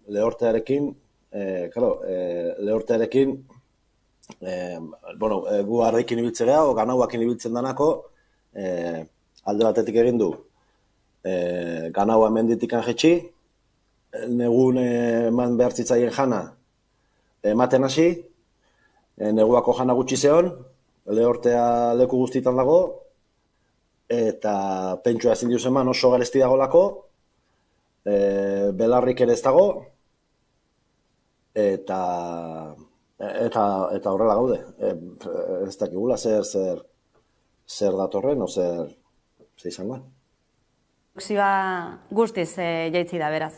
lehortearekin, gu harrekin ibiltzen gara, ganauakin ibiltzen danako, alde batetik egin du, ganaua menditikan jetxi, negun eman behar zitzaien jana ematen hasi, neguako jana gutxi zehon, lehortea leku guztietan dago, eta pentsua ezin diuz eman oso garesti dagolako, belarrik ere ez dago, eta horrela gaude. Ez dakigula zer datorren, o zer izango. Produkzioa guztiz jaitsi da, beraz.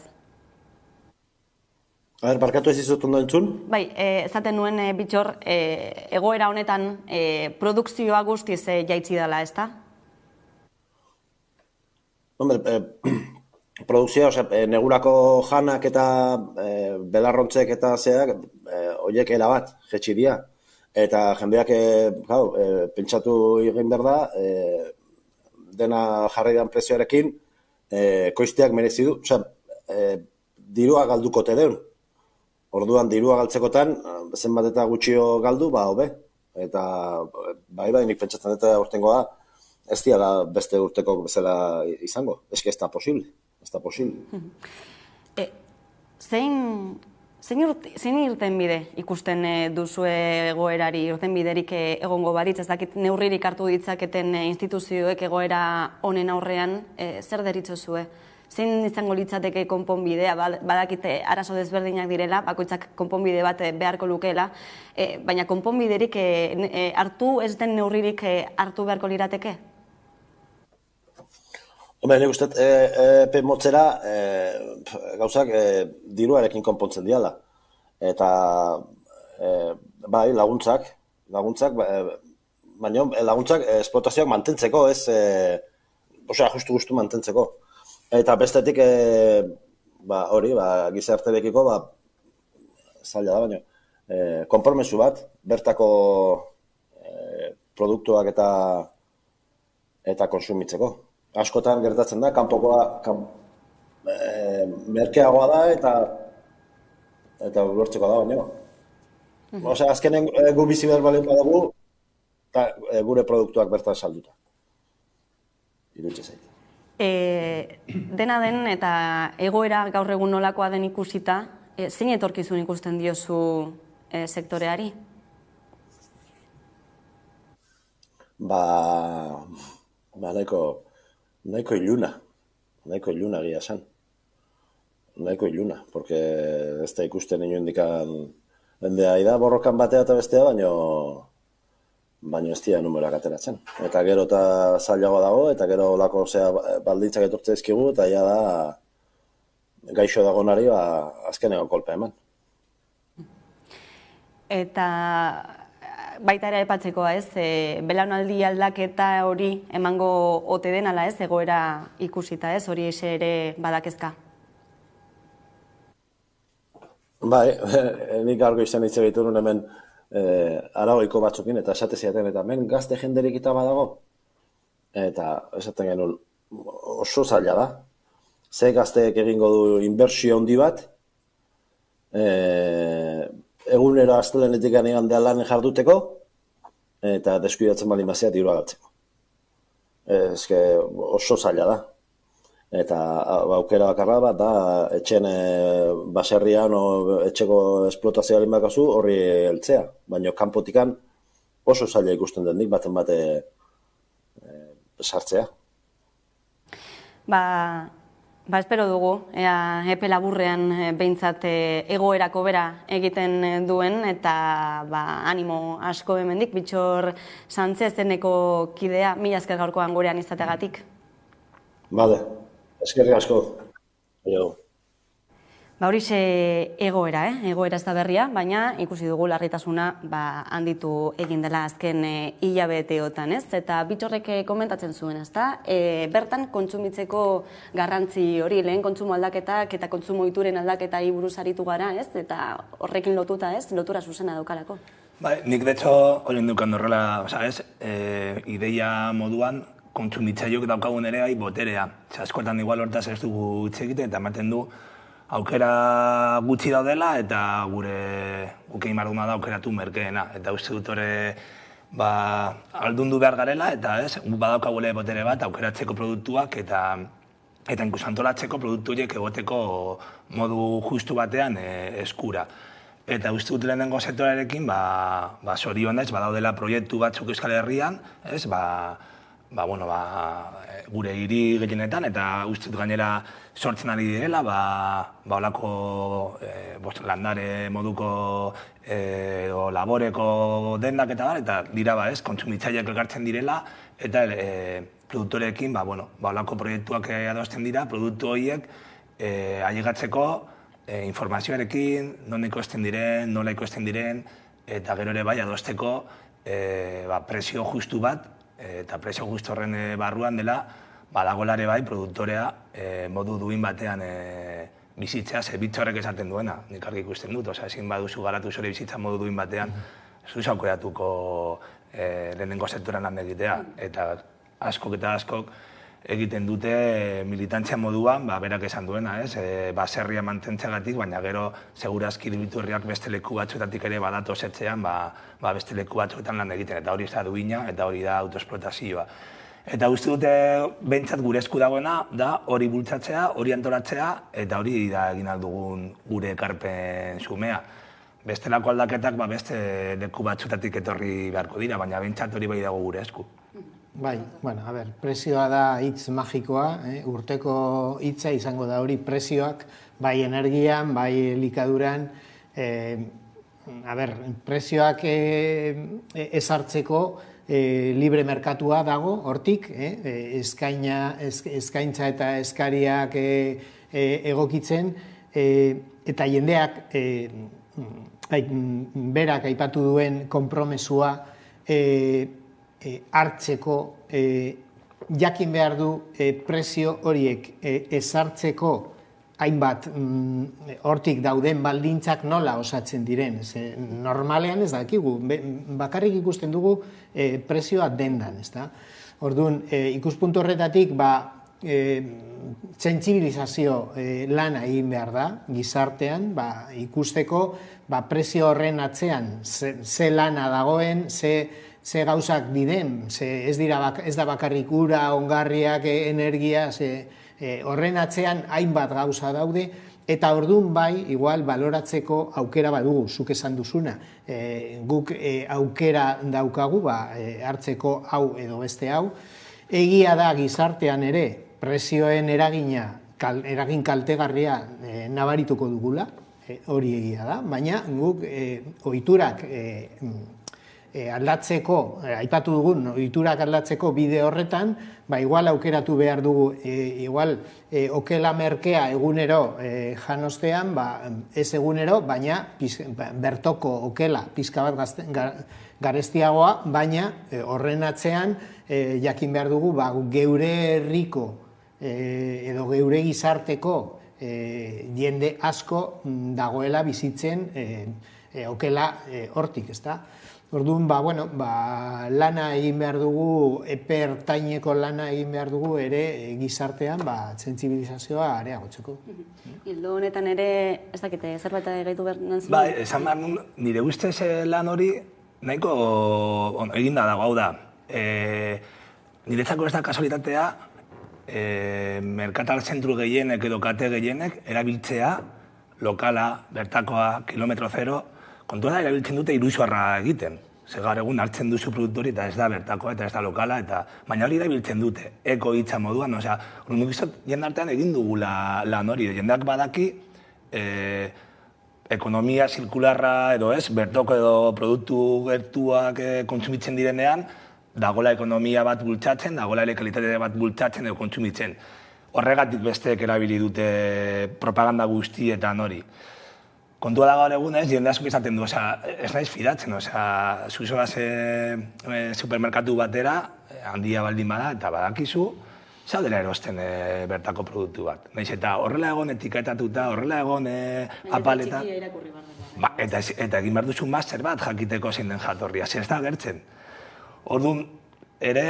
Barkatu ez izut ondo entzun? Bai, esaten nuen, Bitxor, egoera honetan produkzioa guztiz jaitsi dela, ez da? Produkzioa, negurako janak eta belarrontzek eta zeak, horiek erabat, jetxi dira. Eta jendeak, pentsatu egin behar da, dena jarri dan prezioarekin, koizteak merezi du. Dirua galduko te deun. Orduan, dirua galtzekotan, zenbat eta gutxio galdu, hobe. Eta, nik pentsatzen eta urtengoa, ez dira beste urteko bezala izango. Ez da posible. Ez da posible. Zein irtenbide ikusten duzue egoerari, irtenbiderik egongo baritz, ez dakit neurririk hartu ditzaketen instituzioek egoera honen aurrean, zer deritzozue? Zein izango litzateke konponbidea, badakite arazo desberdinak direla, bakoitzak konponbide bat beharko lukeela, baina konponbiderik hartu ez den neurririk hartu beharko lirateke? Hombre, nik uste, epe motzera gauzak diruarekin konpontzen diala. Eta, bai, laguntzak, baina laguntzak esplotazioak mantentzeko, ez, justu mantentzeko. Eta bestetik, hori, gizarterekiko, zaila da, baina, konpromesu bat, bertako produktuak eta konsumitzeko. Askotan gertatzen da, kanpokoa merkeagoa da eta lortzeko da, baina. Osea, azkenen gu bizi behar balin badagu, gure produktuak bertan salduta. Irutxe zait. Dena den eta egoera gaur egun nolakoa den ikusita, zein etorkizun ikusten diozu sektoreari? Nahiko iluna gira esan. Nahiko iluna, porque ez da ikusten inondikan bendea da borrokan batea eta bestea, baino ez dira numeroak ateratzen. Eta gero eta zailagoa dago, eta gero olako baldintzak etortze ezkigu, eta ja da gaixo dagonari azkeneko kolpea eman. Eta baita ere aipatzekoa, ez, belaunaldi aldaketa hori emango ote den ala ez, egoera ikusita, ez, hori ere badakezka? Bai, nik argo izan hitz egiten nuen hemen aragoiko batzukin, eta esate ziaten, eta hemen gazte jenderik eta badago. Eta esaten genuen oso zaila da. Ze gazteek egingo du inbertsio handi bat, egunero astelenetik igandean lan jarduteko, eta deskuidatzen bali mazia dirua galtzeko. Eske oso zaila da. Eta aukera bakarra bat da, etxen baserrian etxeko esplotazioaren bakazu horri heltzea. Baina kanpotikan oso zaila ikusten denik baten bate sartzea. Espero dugu, epe laburrean behintzat egoerako bera egiten duen, eta animo asko hemendik, Bittor Sánchez zeneko kidea, mila esker gaurkoan gurean izateagatik. Bale, eskerrik asko. Horixe egoera ez da berria, baina ikusi dugu larritasuna handitu egin dela azken hilabeteotan, ez? Eta Bittorrek komentatzen zuen, ez da? Bertan kontsumitzeko garrantzi hori, lehen kontsumo aldaketak eta kontsumo ohituren aldaketari buruz aritu gara, ez? Eta horrekin lotuta, ez? Lotura zuzena daukalako. Nik de hecho, hori dukan horrela, ideia moduan, kontsumitzaileok daukagun ere boterea. Askotan igual hortaz ez dugu hitz egiten eta ematen du aukera gutxi daudela eta gukein marduna da aukeratu merkeena. Eta uste dut hori aldundu behar garela eta badaukagule botere bat aukeratzeko produktuak eta inkluso antolatzeko produktu horiek egoteko modu justu batean eskura. Eta uste dut lehenengo sektorarekin zorionez badaudela proiektu batzuk Euskal Herrian, gure hiri gehienetan, eta uste dut gainera sortzen ari direla, olako landare moduko laboreko dendak eta dira kontsumitzaileak elkartzen direla, eta produktoreekin olako proiektuak adosten dira, produktu horiek ailegatzeko informazioarekin, non ekoizten diren, nola ekoizten diren, eta gero ere adosteko prezio justu bat, eta prezio justu horren barruan dela, badagolare produktorea modu duin batean bizitzea, zerbitzu horrek esaten duena, nik argi ikusten dut, ezin baduzu garatu zure bizitza modu duin batean, zuz aukeratuko lehenengo sektoran lan egitea, eta askok eta askok egiten dute militantzia moduan, berak esan duena, baserria mantentzeagatik, baina gero segurazki dibiturriak beste leku batzuetatik ere badato setzean, beste leku batzuetan lan egiten, eta hori da duina, eta hori da autoesplotazioa. Eta uste dute behintzat gure esku dagoena da hori bultzatzea, hori antolatzea, eta hori da egin aldugun gure ekarpen xumea. Bestelako aldaketak beste leku batzutatik etorri beharko dira, baina behintzat hori bai dago gure esku. Bai, bueno, a ber, prezioa da hitz magikoa, urteko hitza izango da hori prezioak, bai energian, bai elikaduran, a ber, prezioak ezartzeko libre merkatua dago, hortik, eskaintza eta eskariak egokitzen, eta jendeak berak aipatu duen konpromesua hartzeko, jakin behar du prezio horiek ezartzeko hainbat hortik dauden baldintzak nola osatzen diren. Normalean ez dakigu, bakarrik ikusten dugu prezioa dendan. Orduan, ikuspuntu horretatik, sentsibilizazio lana egin behar da, gizartean, ikusteko prezio horren atzean ze lana dagoen, ze gauzak diren, ez da bakarrik ura, ongarriak, energia, horren atzean hainbat gauza daude, eta orduan bai, igual, baloratzeko aukera badugu, zuk esan duzuna. Guk aukera daukagu, hartzeko hau edo beste hau. Egia da gizartean ere, prezioen eragin kaltegarria nabarituko dugula, hori egia da, baina guk ohiturak aldatzeko, aipatu dugun, ohiturak aldatzeko bide horretan, igual aukeratu behar dugu, igual okela merkea egunero janostean, ez egunero, baina bertoko okela pizka bat garestiagoa, baina horren atzean jakin behar dugu geure herriko edo geure gizarteko jende asko dagoela bizitzen okela hortik, ezta? Orduan, lana egin behar dugu, epe ertaineko lana egin behar dugu ere gizartean sentsibilizazioa areagotzeko. Hildo honetan ere, ez dakite, zerbait gaitu behar nantzen? Esan behar nun, nire ustez lan hori nahiko eginda dago, hau da. Niretzako ez da kasualitatea, merkatal zentru gehienek edo kate gehienek erabiltzea, lokala, bertakoa, kilometro zero, kontua da erabiltzen dute iruzurra egiten. Gaur egun hartzen duzu produktori eta ez da bertakoa eta ez da lokala, baina hori erabiltzen dute, eko hitza moduan. Jendartean egin dugula lan hori, jendeak badaki ekonomia zirkularra edo ez, bertoko edo produktu gertuak kontsumitzen direnean, dagoela ekonomia bat bultzatzen, dagoela ere kalitate bat bultzatzen edo kontsumitzen. Horregatik besteek erabili dute propaganda guztietan hori. Kontua da gaur egun ez, jende asko izaten du, ez naiz fidatzen, zuzoaz supermerkatu batera, handia baldin bada, eta badakizu, zaudela erosten bertako produktu bat. Naiz eta horrela egon etiketatuta, horrela egon apaleta. Eta egin behar duzu master bat jakiteko zein den jatorria, ez da gertzen. Orduan, ere,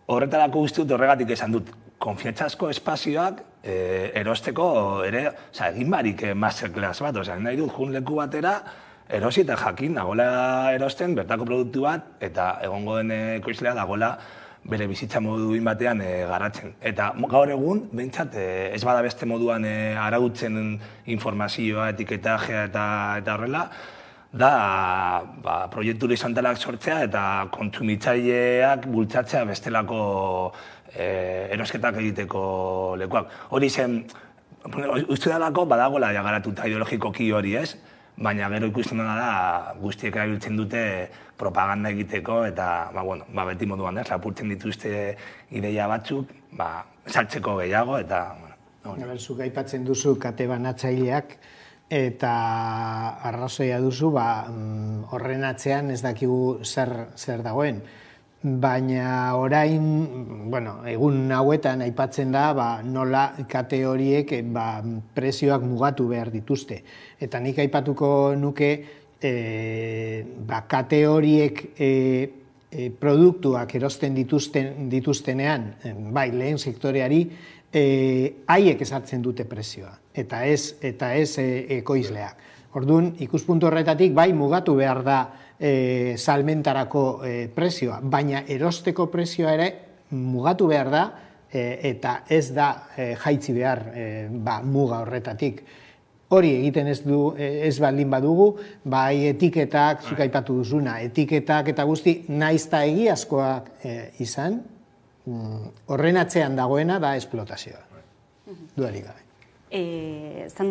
horretarako uste dut horregatik esan dut, konfiantzazko espazioak erosteko ere, egin barik masterclass bat, nahi dut jun leku batera, erosi eta jakin, dagoela erosten, bertako produktu bat, eta egongo den ekoizlea dagoela bere bizitza moduin batean garatzen. Eta gaur egun, behintzat, ez bada beste moduan arautzen informazioa, etiketajea eta horrela, da proiektu horizontalak sortzea eta kontsumitzaileak bultzatzea bestelako erosketak egiteko lekuak. Hori zen, uste dalako badagoela garatuta ideologikoki hori ez, baina gero ikusten da guztiek erabiltzen dute propaganda egiteko eta beti moduan ez, lapurtzen dituzte ideia batzuk, saltzeko gehiago eta... Zuk aipatzen duzu kate banatzaileak eta arrazoia duzu horren atzean ez dakigu zer dagoen. Baina orain, egun hauetan aipatzen da nola kate horiek prezioak mugatu behar dituzte. Eta nik aipatuko nuke kate horiek produktuak erosten dituztenean, lehen sektoreari, haiek ezartzen dute prezioa, eta ez ekoizleak. Orduan, ikuspuntu horretatik, mugatu behar da salmentarako prezioa, baina erosteko prezioa ere mugatu behar da, eta ez da jaitsi behar muga horretatik. Hori egiten ez baldin badugu, bai etiketak, zuk aipatu duzuna, etiketak eta guzti, naizta egiazkoak izan, horren atzean dagoena da esplotazioa. Dudarik gabe. Zan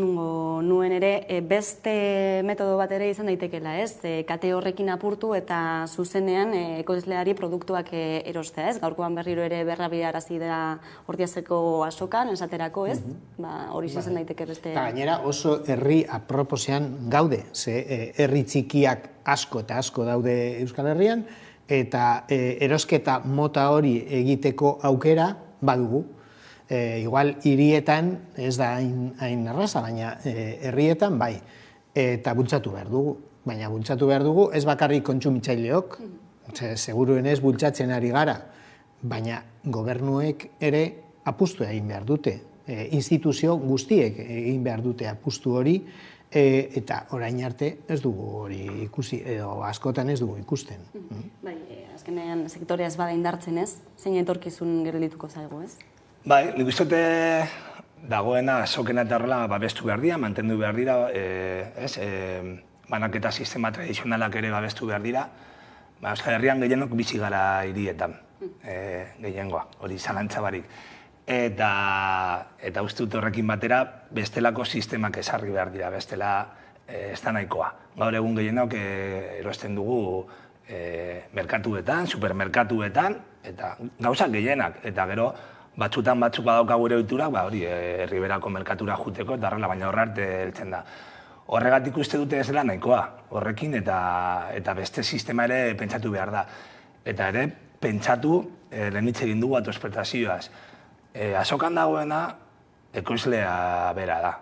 nuen ere, beste metodo bat ere izan daitekela, ez? Kate horrekin apurtu eta zuzenean ekoizleari produktuak erostea, ez? Gaurkoan berriro ere berrabiarazi da Ordiazeko azokan, esaterako, ez? Hori izan daiteke beste... Gainera oso herri aproposean gaude, ze herri txikiak asko eta asko daude Euskal Herrian, eta erosketa mota hori egiteko aukera badugu. Igual hirietan ez da hain erraza, baina herrietan bai, eta bultzatu behar dugu. Baina bultzatu behar dugu ez bakarrik kontsumitzaileok, seguruen ez bultzatzen ari gara, baina gobernuek ere apustu egin behar dute. Instituzio guztiek egin behar dute apustu hori, eta orain arte ez dugu hori ikusi, edo askotan ez dugu ikusten. Bai, azkenean sektorea ez bada indartzen ez, zein etorkizun geldituko zaigu ez? Bai, nik uste dagoena azokena eta horrela babestu behar dira, mantendu behar dira, banaketa sistema tradizionalak ere babestu behar dira. Euskal Herrian gehienok bizi gara hirietan, gehiengoa, hori zalantza barik. Eta uste dut horrekin batera, bestelako sistemak ezarri behar dira, bestela ez da nahikoa. Gaur egun gehienok erosten dugu merkatuetan, supermerkatuetan, eta gauzak gehienak, eta gero batzutan batzuk badaukagu ere ohiturak, hori herriberako merkatura juteko eta horrela, baina horra arte heltzen da. Horregatik uste dute ez dela nahikoa, horrekin eta beste sistema ere pentsatu behar da. Eta ere, pentsatu, lehen hitz egin dugu autoexploitazioaz. Azokan dagoena, ekoizlea bera da.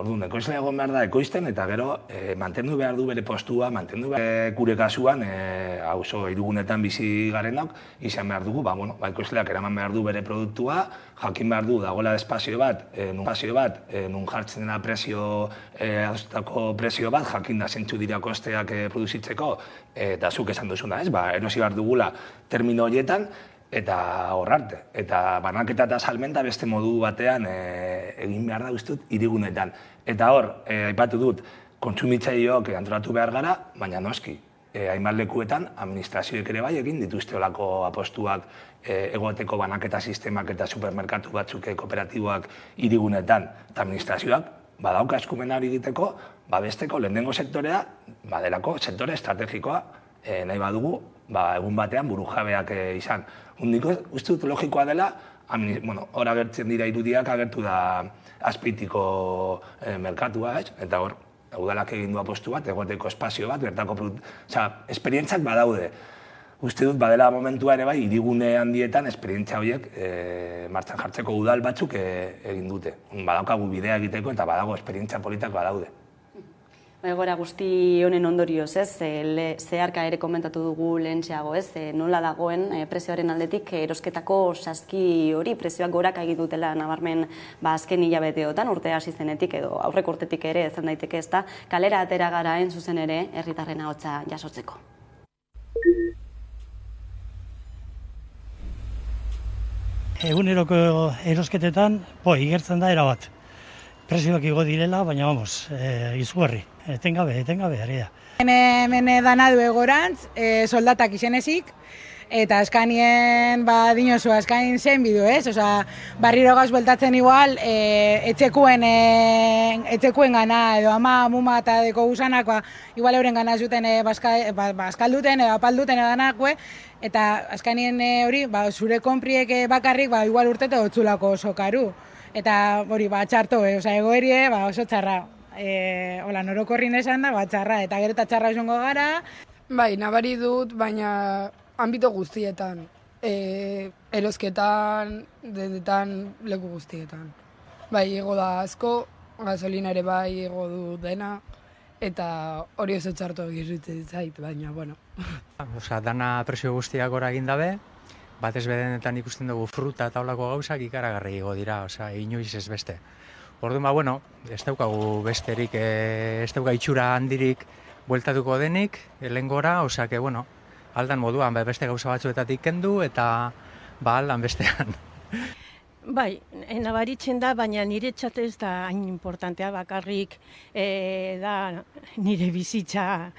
Orduan, ekoizlea egon behar da ekoizten, eta gero mantendu behar du bere postua, mantendu behar gure kasuan, auzo hirugunetan bizi garenok, izan behar dugu, ekoizleak eraman behar du bere produktua, jakin behar du dagoela espazio bat, nun jartzen dena prezio bat, jakin da zentzu dira kosteak produzitzeko, eta zuk esan duzuna, erosi behar dugula termino horietan, eta horrarte. Eta banaketa eta salmenta beste modu batean egin behar da guztut hirigunetan. Eta hor, aipatu dut, kontsumitzaileok antolatu behar gara, baina noski, hainbat lekuetan administrazioek ere bai egin dituzte olako apostuak egoteko banaketa sistemak eta supermerkatu batzuk kooperatiboak hirigunetan. Eta administrazioak badauka eskumena hori egiteko, babesteko lehenengo sektorea, badelako sektore estrategikoa nahi badugu, egun batean burujabeak izan. Nik uste dut logikoa dela, hor agertzen dira irudiak, agertu da Azpeitiko merkatua, eta hor, udalak egin du apostu bat, egoteko espazio bat, bertako esperientzak badaude. Uste dut, badela momentua ere bai, hirigune handietan esperientzia horiek martxan jartzeko udal batzuk egin dute. Badaukagu bidea egiteko eta badago esperientzia politak badaude. Egoera guzti honen ondorioz, ez, zeharka ere komentatu dugu lehentxeago, ez, nola dagoen prezioaren aldetik erosketako saski hori, prezioak goraka egin dutela nabarmen azken hilabeteotan, urte hasi zenetik edo aurreko urtetik ere ezan daiteke, ez da, kalera atera gara zuzen ere herritarren ahotsa jasotzeko. Eguneroko erosketetan, igertzen da erabat. Prezioak igo direla, baina izugarri. Etengabe, ari da. Hemen dana du egorantz, soldatak izenezik, eta askanien, dinozu, askain zen bidu, ez? Osa, barriro gauz bueltatzen igual, etxekuen gana, edo ama, muma eta deko gusanak, igual euren gana zuten baskalduten, edo apalduten edo danakue, eta askanien hori, zure konpriek bakarrik, igual urtete otzulako oso karu. Eta hori, txarto, egoerie, oso txarra. Norokorrin esan da, txarra, eta gero eta txarra izango gara. Bai, nabari dut, baina anbito guztietan. Erosketan, dedetan, leku guztietan. Bai, ego da asko, gasolina ere bai ego du dena, eta hori oso txarto egirritzen zait, baina, bueno. Dana presio guztiak gora egin dabe, batez bedenetan ikusten dugu fruta eta olako gauzak ikaragarri igo dira, inoiz ez beste. Orduan, ez daukagu besterik, ez dauka itxura handirik bueltatuko denik, lehen gora, aldan moduan beste gauza batzuetatik kendu, eta lan bestean. Bai, nabaritzen da, baina niretzat ez da hain importantea bakarrik da nire bizitza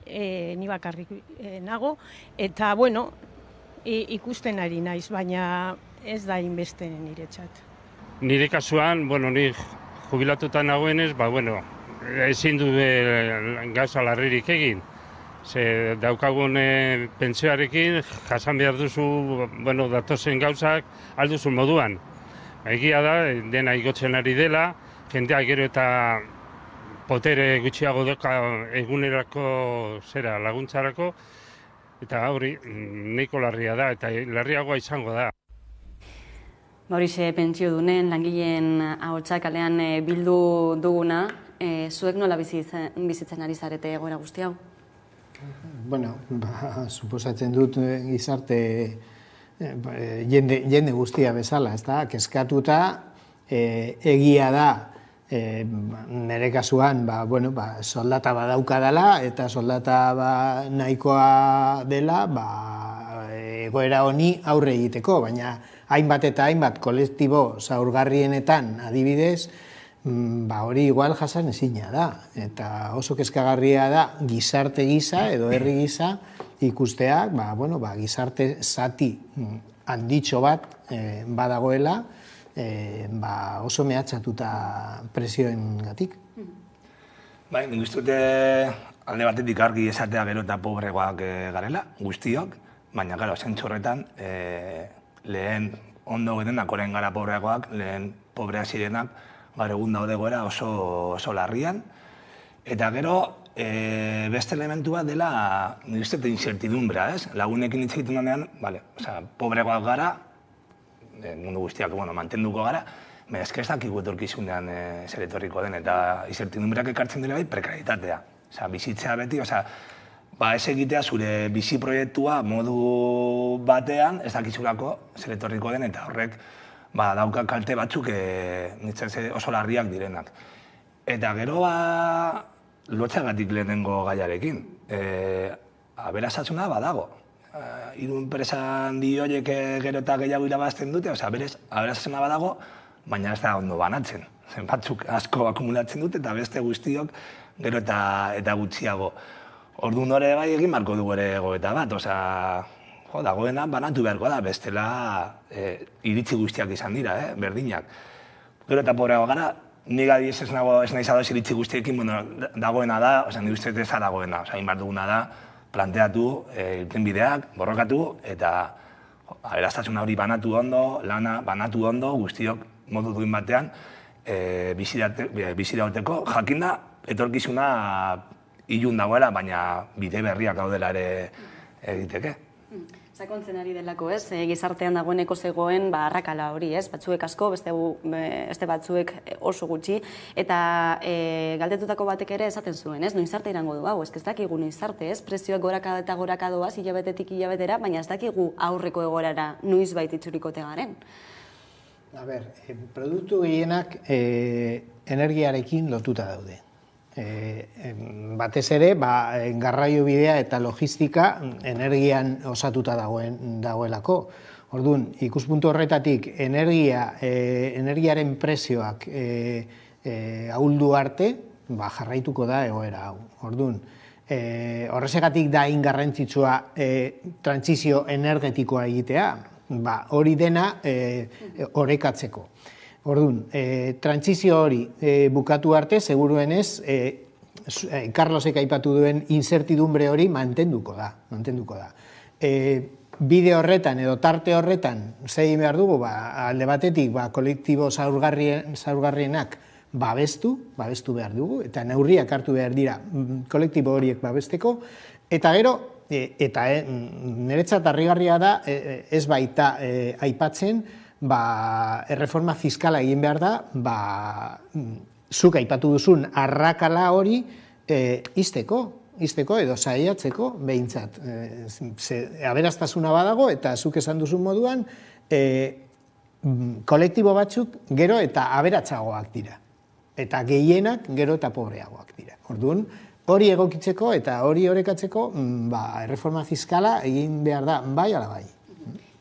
ni bakarrik nago. Eta, bueno, ikusten ari naiz, baina ez da hainbeste niretzat. Nire kasuan, ni jubilatuta nagoenez, ezin du gauza larririk egin. Ze daukagun pentsioarekin, jasan behar duzu, datozen gauzak alduzun moduan. Egia da, dena igotzen ari dela, jendea gero eta potere gutxiago doka egunerako laguntzarako, eta hori nahiko larria da, eta larriagoa izango da. Horixe pentsiodunen, langileen ahotsak kalean bildu duguna, zuek nola bizitzen ari zarete egoera guzti hau? Suposatzen dut gizarte jende guztia bezala, ez da, kezkatuta, egia da, nire kasuan, soldata badauka dela, eta soldata nahikoa dela, egoera honi aurre egiteko, baina hainbat eta hainbat kolektibo zaurgarrienetan adibidez, hori igual jasan ezina da, eta oso kezkagarria da gizarte gisa edo herri gisa ikusteak, gizarte zati handitxo bat badagoela, oso mehatxatuta presioengatik. Nik uste dute alde batetik argi esatea gero eta pobregoak garela, guztiok, baina gara, zentzu horretan, lehen ondo getenak oren gara pobreagoak, lehen pobreak zirenak, gaur egun daude goera oso larrian. Eta gero, beste elementu bat dela, nik uste dut incertidumbrea, lagunekin hitz egiten denean, pobreagoak gara, mundu guztiak mantenduko gara, baina ez dakigu etorkizunean zer etorriko den, eta incertidumbreak ekartzen dira bai prekarietatea. Bizitzea beti, ez egitea zure bizi proiektua modu batean, ez dakizulako zer etorriko den, eta horrek dauka kalte batzuk oso larriak direnak. Eta gero lotxagatik lehenengo gaiarekin. Aberastasuna badago. Hiru enpresa handi horiek gero eta gehiago irabazten dute, aberastasuna badago, baina ez da ondo banatzen. Batzuk asko akumulatzen dute eta beste guztiok gero eta gutxiago. Orduan hori bai egin marko dugu ere goeta bat, dagoena banatu beharko da, bestela iritzi guztiak izan dira, berdinak. Gero eta pobreago gara, nik adiez ez nahi zadoz iritzi guztiekin dagoena da, nik uste ez dagoena, inbar duguna da, planteatu, irtenbideak, borrokatu, eta aberastasuna hori banatu ondo, lana banatu ondo, guztiok modu duin batean, bizirauteko, jakinda, etorkizuna ilun dagoela, baina bide berriak gaudela ere egiteke. Sakontzen ari delako, gizartean dagoeneko zegoen arrakala hori, batzuek asko, beste batzuek oso gutxi, eta galdetutako batek ere esaten zuen, noiz arte irango du hau, ez dakigu noiz arte, prezioak goraka eta goraka doaz hilabetetik hilabetera, baina ez dakigu aurreko egoerara noiz bait itzulikote garen. Produktu gehienak energiarekin lotuta daude. Batez ere, garraio bidea eta logistika energian osatuta dagoelako. Orduan, ikuspuntu horretatik energiaren prezioak ahuldu arte, jarraituko da egoera hau. Orduan, horrezegatik da ingarrantzitsua trantsizio energetikoa egitea, hori dena orekatzeko. Orduan, trantsizio hori bukatu arte, seguruenez, Carlosek aipatu duen incertidumbre hori mantenduko da. Bide horretan edo tarte horretan, zein behar dugu, alde batetik, kolektibo zaurgarrienak babestu behar dugu, eta neurriak hartu behar dira kolektibo horiek babesteko, eta gero, eta niretzat harrigarria da, ez baita aipatzen, erreforma fiskala egin behar da, zuk aipatu duzun arrakala hori izteko edo saiatzeko behintzat. Aberastasuna badago eta zuk esan duzun moduan kolektibo batzuk gero eta aberatsagoak dira. Eta gehienak gero eta pobreagoak dira. Orduan, hori egokitzeko eta hori orekatzeko erreforma fiskala egin behar da bai ala bai.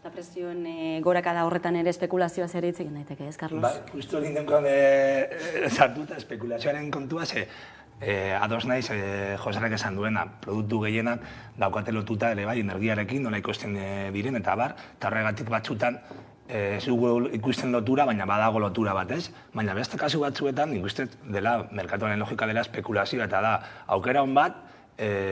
Eta prezioen gorakada horretan ere espekulazioa zer hitz egin daiteke, ez, Carlos? Bai, justu egin denkoan sartuta espekulazioaren kontua, ados naiz Josenek esan duena, produktu gehienak daukate lotuta ere bai energiarekin, nola ikusten diren, eta bar, eta horregatik batzutan ez dugu ikusten lotura, baina badago lotura bat, ez? Baina beste kasu batzuetan ikusten dela, merkatuaren logika dela espekulazioa, eta da, aukera hon bat,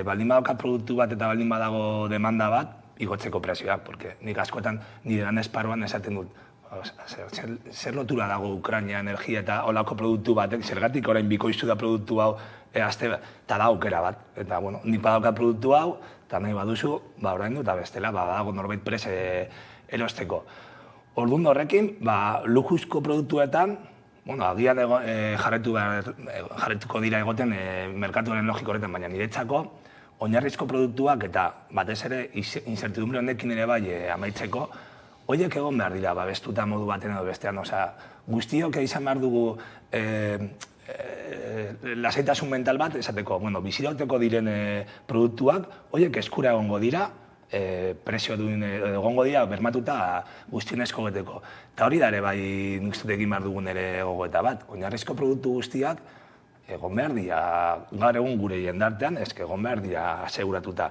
baldin badauka produktu bat eta baldin badago demanda bat, igotzeko prezioak, porque nik askotan nire lan esparruan esaten dut, zer lotura dago Ukraina energia eta olako produktu batek, zergatik orain bikoiztu da produktu hau, eta da aukera bat. Eta, bueno, nik badauka produktu hau, eta nahi baduzu, orain du, eta bestela, badago norbait prez erosteko. Orduan horrekin, lujuzko produktuetan, agian jarretuko dira egoten merkatuaren logiko horretan, baina niretzako, oinarrizko produktuak eta batez ere incertidumbre honekin ere bai amaitzeko, horiek egon behar dira, babestuta modu baten edo bestean, guztiok izan behar dugu lasaitasun mental bat, esateko, bizirauteko diren produktuak, horiek eskura egongo dira, prezio duen egongo dira, bermatuta guztionezko geteko. Eta hori da ere bai nik uste egin behar dugun ere gogoeta bat, oinarrizko produktu guztiak egon behar dira, gaur egun gure jendartean, egon behar dira aseguratuta.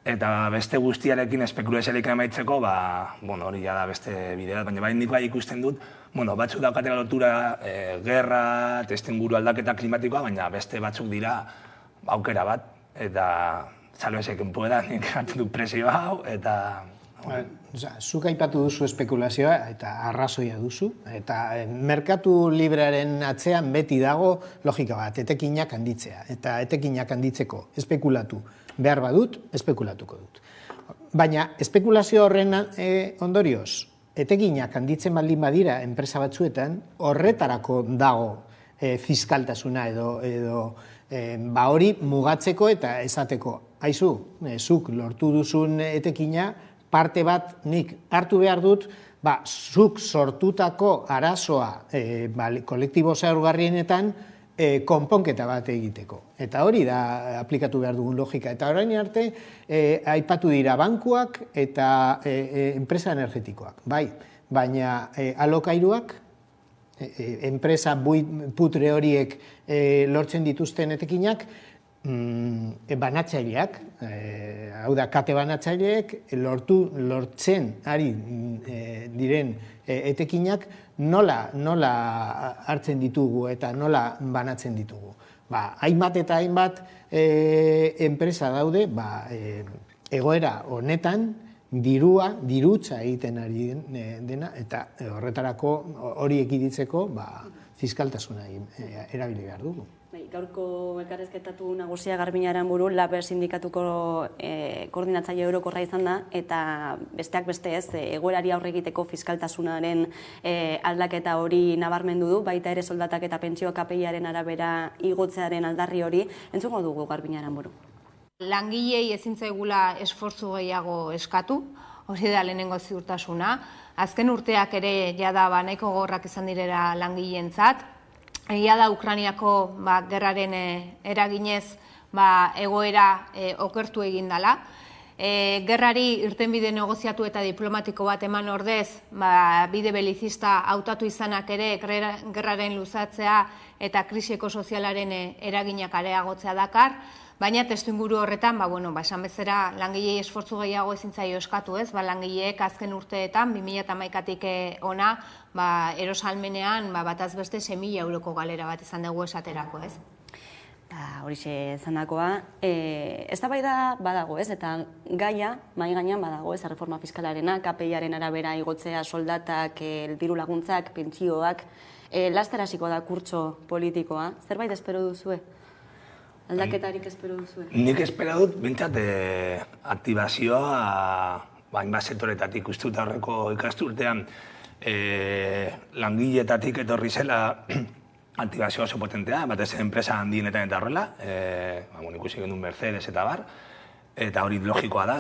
Eta beste guztiarekin espekulazioarekin amaitzeko, hori da beste bidea, baina bai nik bai ikusten dut, batzuk daukatela lotura gerra, testuinguru aldaketa klimatikoa, baina beste batzuk dira aukera bat, eta salbezeken pueda, nik hartu du presio hau, eta... Zuk aipatu duzu espekulazioa eta arrazoia duzu, eta merkatu librearen atzean beti dago logika bat, etekinak handitzea, eta etekinak handitzeko espekulatu behar badut, espekulatuko dut. Baina espekulazio horren ondorioz, etekinak handitzen baldin badira enpresa batzuetan, horretarako dago fiskaltasuna edo hori mugatzeko eta esateko, aizu, zuk lortu duzun etekina, parte bat nik hartu behar dut, zuk sortutako arazoa kolektibo zaurgarrienetan konponketa bat egiteko. Eta hori da aplikatu behar dugun logika. Eta orain arte, aipatu dira bankuak eta enpresa energetikoak. Bai, baina alokairuak, enpresa putre horiek lortzen dituzten etekinak, banatzaileak, hau da, kate banatzaileek lortzen ari diren etekinak nola hartzen ditugu eta nola banatzen ditugu. Hainbat eta hainbat enpresa daude, egoera honetan dirutza egiten ari dena, eta horretarako hori ekiditzeko fiskaltasuna erabili behar dugu. Gaurko elkarrizketatu nagusia Garbiñe Aranburu, LAB sindikatuko koordinatzaile orokorra izan da, eta besteak beste ez, egoerari aurre egiteko fiskaltasunaren aldaketa hori nabarmendu du, baita ere soldatak eta pentsio KPI-aren arabera igotzearen aldarri hori, entzungo dugu Garbiñe Aranburu. Langilei ezin zaigula esfortzu gehiago eskatu, hori da lehenengo ziurtasuna. Azken urteak ere jada nahiko gogorrak izan direla langileentzat. Egia da Ukrainiako gerraren eraginez egoera okertu egin dela. Gerrari irtenbide negoziatu eta diplomatiko bat eman ordez, bide belizista hautatu izanak ere gerraren luzatzea eta krisi ekosozialaren eraginak areagotzea dakar. Baina testuinguru horretan, esan bezala langilei esfortzu gehiago ezin zaio eskatu, ez? Langileek azken urteetan, 2011-tik ona, erosalmenean bataz beste 6.000 euroko galera bat izan dugu esaterako, ez? Horixe izandakoa, eztabaida badago, ez? Eta gaia, mahai gainean badago, ez? Erreforma fiskalarena, KPI-aren arabera igotzea soldatak, diru laguntzak, pentsioak, laster hasiko da kurtso politikoa. Zerbait espero duzue? Aldaketarik espero duzue? Nik espero dut, bintzat, aktibazioa, hainbat sektoretatik ustuta horreko ikasturtean, langileetatik etorri zela aktibazioa oso potentea, batez enpresa handienetan eta horrela, ikusi genuen Mercedes eta bar, eta hori logikoa da,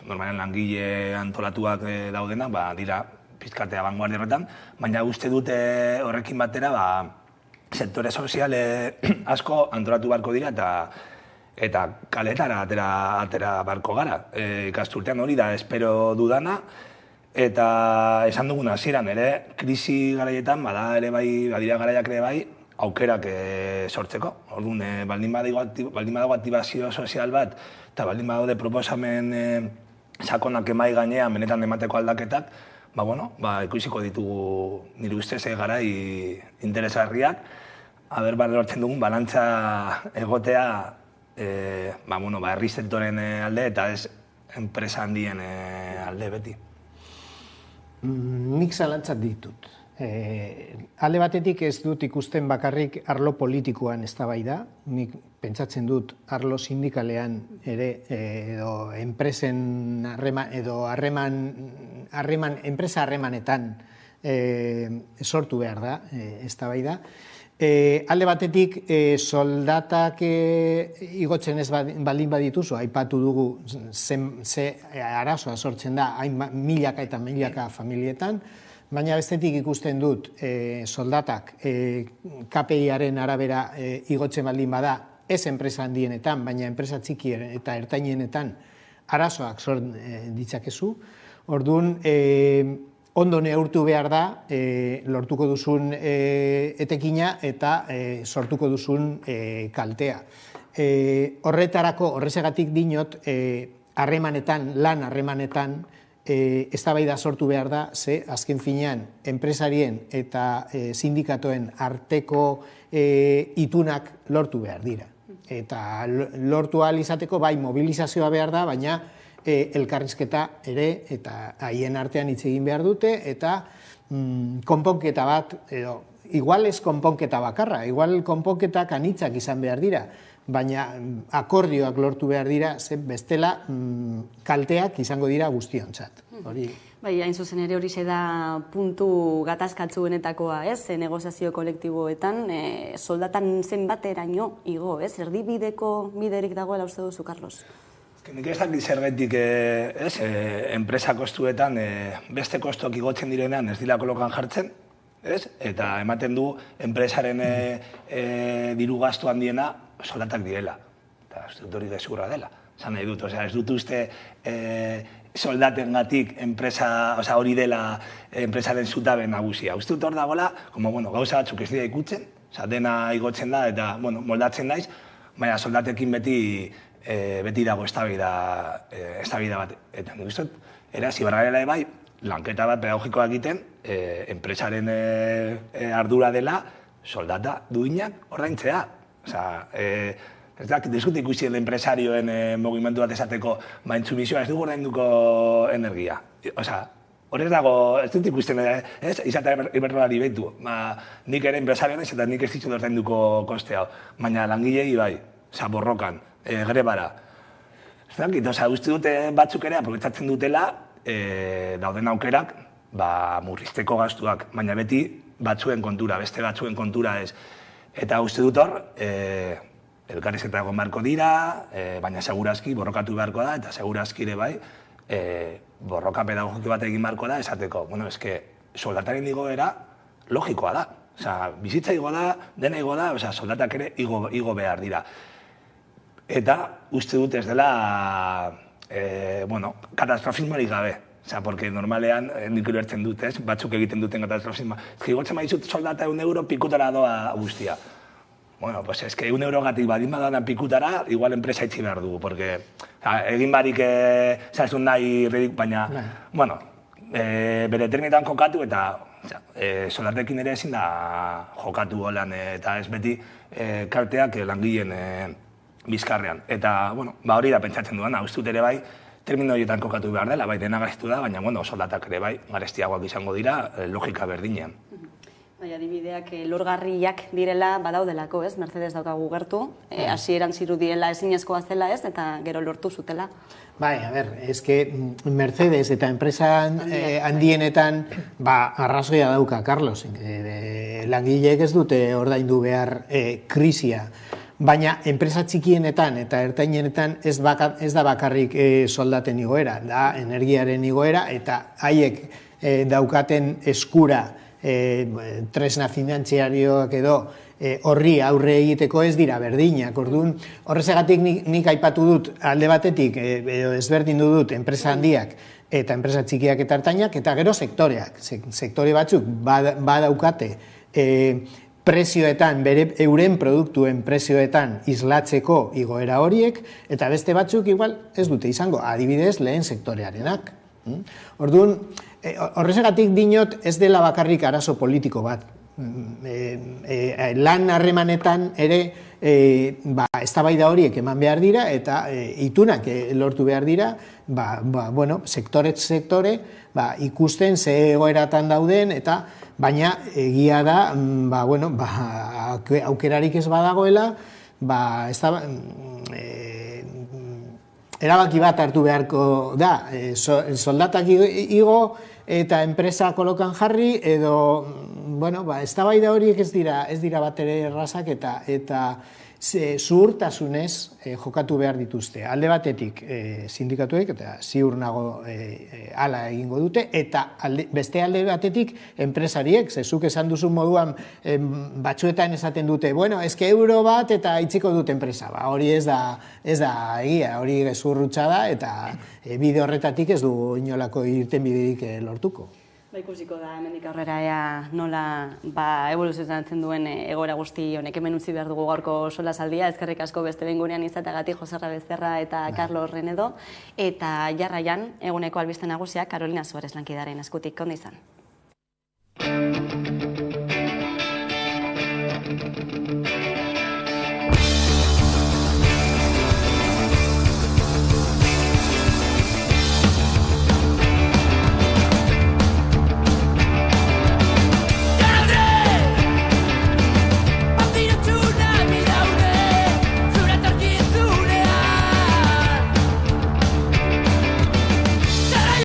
normalen langile antolatuak daudenak, dira pizkatea vanguardia horretan, baina uste dute horrekin batera, sektore soziale asko antolatu barko dira eta kaletara atera barko gara. Ikasturtean hori da espero dudana, Eta esan dugun hasieran ere, krisi garaietan, bada ere bai, badira garaiak ere bai, aukerak sortzeko. Orduan, baldin badago aktibazio sozial bat, eta baldin badaude proposamen sakonak emai gainean, benetan emateko aldaketak, ikusiko ditugu nire ustez garai interesgarriak, lortzen dugun balantza egotea herri sektoren alde eta ez enpresa handien alde beti. Nik zalantzat ditut. Alde batetik ez dut ikusten bakarrik arlo politikoan eztabaida, nik pentsatzen dut arlo sindikalean ere edo enpresen harreman edo enpresa harremanetan sortu behar da eztabaida. Alde batetik soldatak igotzen ez baldin badituzu, aipatu dugu ze arazoa sortzen da milaka eta milaka familietan, baina bestetik ikusten dut soldatak KPI-aren arabera igotzen baldin bada, ez enpresa handienetan, baina enpresa txikien eta ertainenetan arazoak sort ditzakezu. Orduan, ondo neurtu behar da, lortuko duzun etekina eta sortuko duzun kaltea. Horrezegatik dinot, lan harremanetan, eztabaida sortu behar da, ze azken finean enpresarien eta sindikatoen arteko itunak lortu behar dira. Eta lortu ahal izateko bai mobilizazioa behar da, baina elkarrizketa ere eta haien artean hitz egin behar dute eta konponketa bat, igual ez konponketa bakarra, igual konponketak anitzak izan behar dira, baina akordioak lortu behar dira, bestela kalteak izango dira guztiontzat. Bai, hain zuzen ere hori da puntu gatazkatzuenetakoa, ez? Negoziazio kolektiboetan, soldatan zenbateraino igo, ez? Erdibideko biderik dagoela uste duzu, Carlos? Nik ez dakit zergatik enpresa kostuetan beste kostuak igotzen direnean ez dira kolokan jartzen, eta ematen du enpresaren diru gastu handiena soldatak direla. Eta ez dut hori gezurra dela. Zan nahi dut, ez dut uste soldatengatik hori dela enpresaren zutabe nagusia. Uste dut hor dagoela, gauza batzuk ez dira ikutzen, dena igotzen da eta moldatzen naiz, baina soldatekin beti dago eztabaida bat. Eta nik uste dut, zibargarela bai, lanketa bat pedagogikoa egiten, enpresaren ardura dela soldata duinak ordaintzea. Ez dakit, diskut ikusi enpresarioen mugimendu bat esateko, intsumizioa ez dugu ordainduko energia. Horrez dago, ez dut ikusten, izatea iberdrolari behitu. Nik ere enpresarioan ez eta nik ez ditut ordainduko koste hau. Baina langilei bai, borrokan, grebara. Ez dakit, uste dute batzuk ere aprobetsatzen dutela dauden aukerak murrizteko gastuak, baina beti batzuen kontura, beste batzuen kontura ez. Eta uste dut hor, elkarrizketa egon beharko dira, baina segurazki borrokatu beharko da, eta segurazki ere bai, borroka pedagogiko bat egin beharko da, esateko, soldataren igoera logikoa da. Bizitza igo da, dena igo da, soldatak ere igo behar dira. Eta uste dut ez dela katastrofismorik gabe. Porque normalean, nik ulertzen dut, batzuk egiten duten katastrofismoa. Igotzen maizut soldata €1 pikutara doa guztia. Bueno, pues es que €1 badin badanan pikutara, igual enpresa itxi behar dugu, porque egin barik zazun nahi redik, baina, bere terminetan jokatu eta soldatekin ere ezin da jokatu holan, eta ez beti kalteak langileen bizkarrean. Eta, hori da pentsatzen duan, ustut ere bai, termino horietan kokatu behar dela, bai, dena gaiztu da, baina, soldatak ere bai, garestiagoak izango dira, logika berdinean. Bai, adibideak lorgarriak direla badaudelako, ez? Mercedes daukagu gertu, hasieran zirudiela ezinezkoa zela, ez? Eta gero lortu zutela. Bai, Mercedes eta enpresa handienetan arrazoia dauka, Carlos. Langileek ez dute ordaindu behar krisia. Baina enpresa txikienetan eta ertainenetan ez da bakarrik soldaten igoera, da energiaren igoera eta haiek daukaten eskura tresna finantziarioak edo horri aurre egiteko ez dira berdinak. Orduan, horrezagatik nik aipatu dut alde batetik, ezberdindu dut enpresa handiak eta enpresa txikiak eta ertainak, eta gero sektoreak. Sektore batzuk badaukate prezioetan, euren produktuen prezioetan islatzeko igoera horiek, eta beste batzuk igual ez dute izango, adibidez lehen sektorearenak. Orduan, horrezagatik dinot ez dela bakarrik arazo politiko bat. Lan harremanetan ere eztabaida horiek eman behar dira eta itunak lortu behar dira, sektore ikusten ze egoeratan dauden, eta baina egia da aukerarik ez badagoela, erabaki bat hartu beharko da, soldatak igo eta enpresa kolokan jarri, edo eztabaida horiek ez dira bat ere errazak eta zuhurtasunez jokatu behar dituzte. Alde batetik sindikatuek, eta ziur nago hala egingo dute, eta beste alde batetik enpresariek, zezuk esan duzun moduan batzuetan esaten dute, eske euro bat eta itziko dut enpresa. Hori ez da egia, hori gezurrutza da, eta bide horretatik ez du inolako irtenbiderik lortuko. Ikusiko da, hemendik aurrera ea nola evoluzionatzen duen egoera guzti honek. Hemen utzi behar dugu gaurko solasaldia, eskerrik asko beste behin gurean izateagatik Joserra Becerra eta Carlos Renedo, eta jarraian eguneko albiste nagusiak Carolina Suárez lankidaren eskutik. Ondo izan.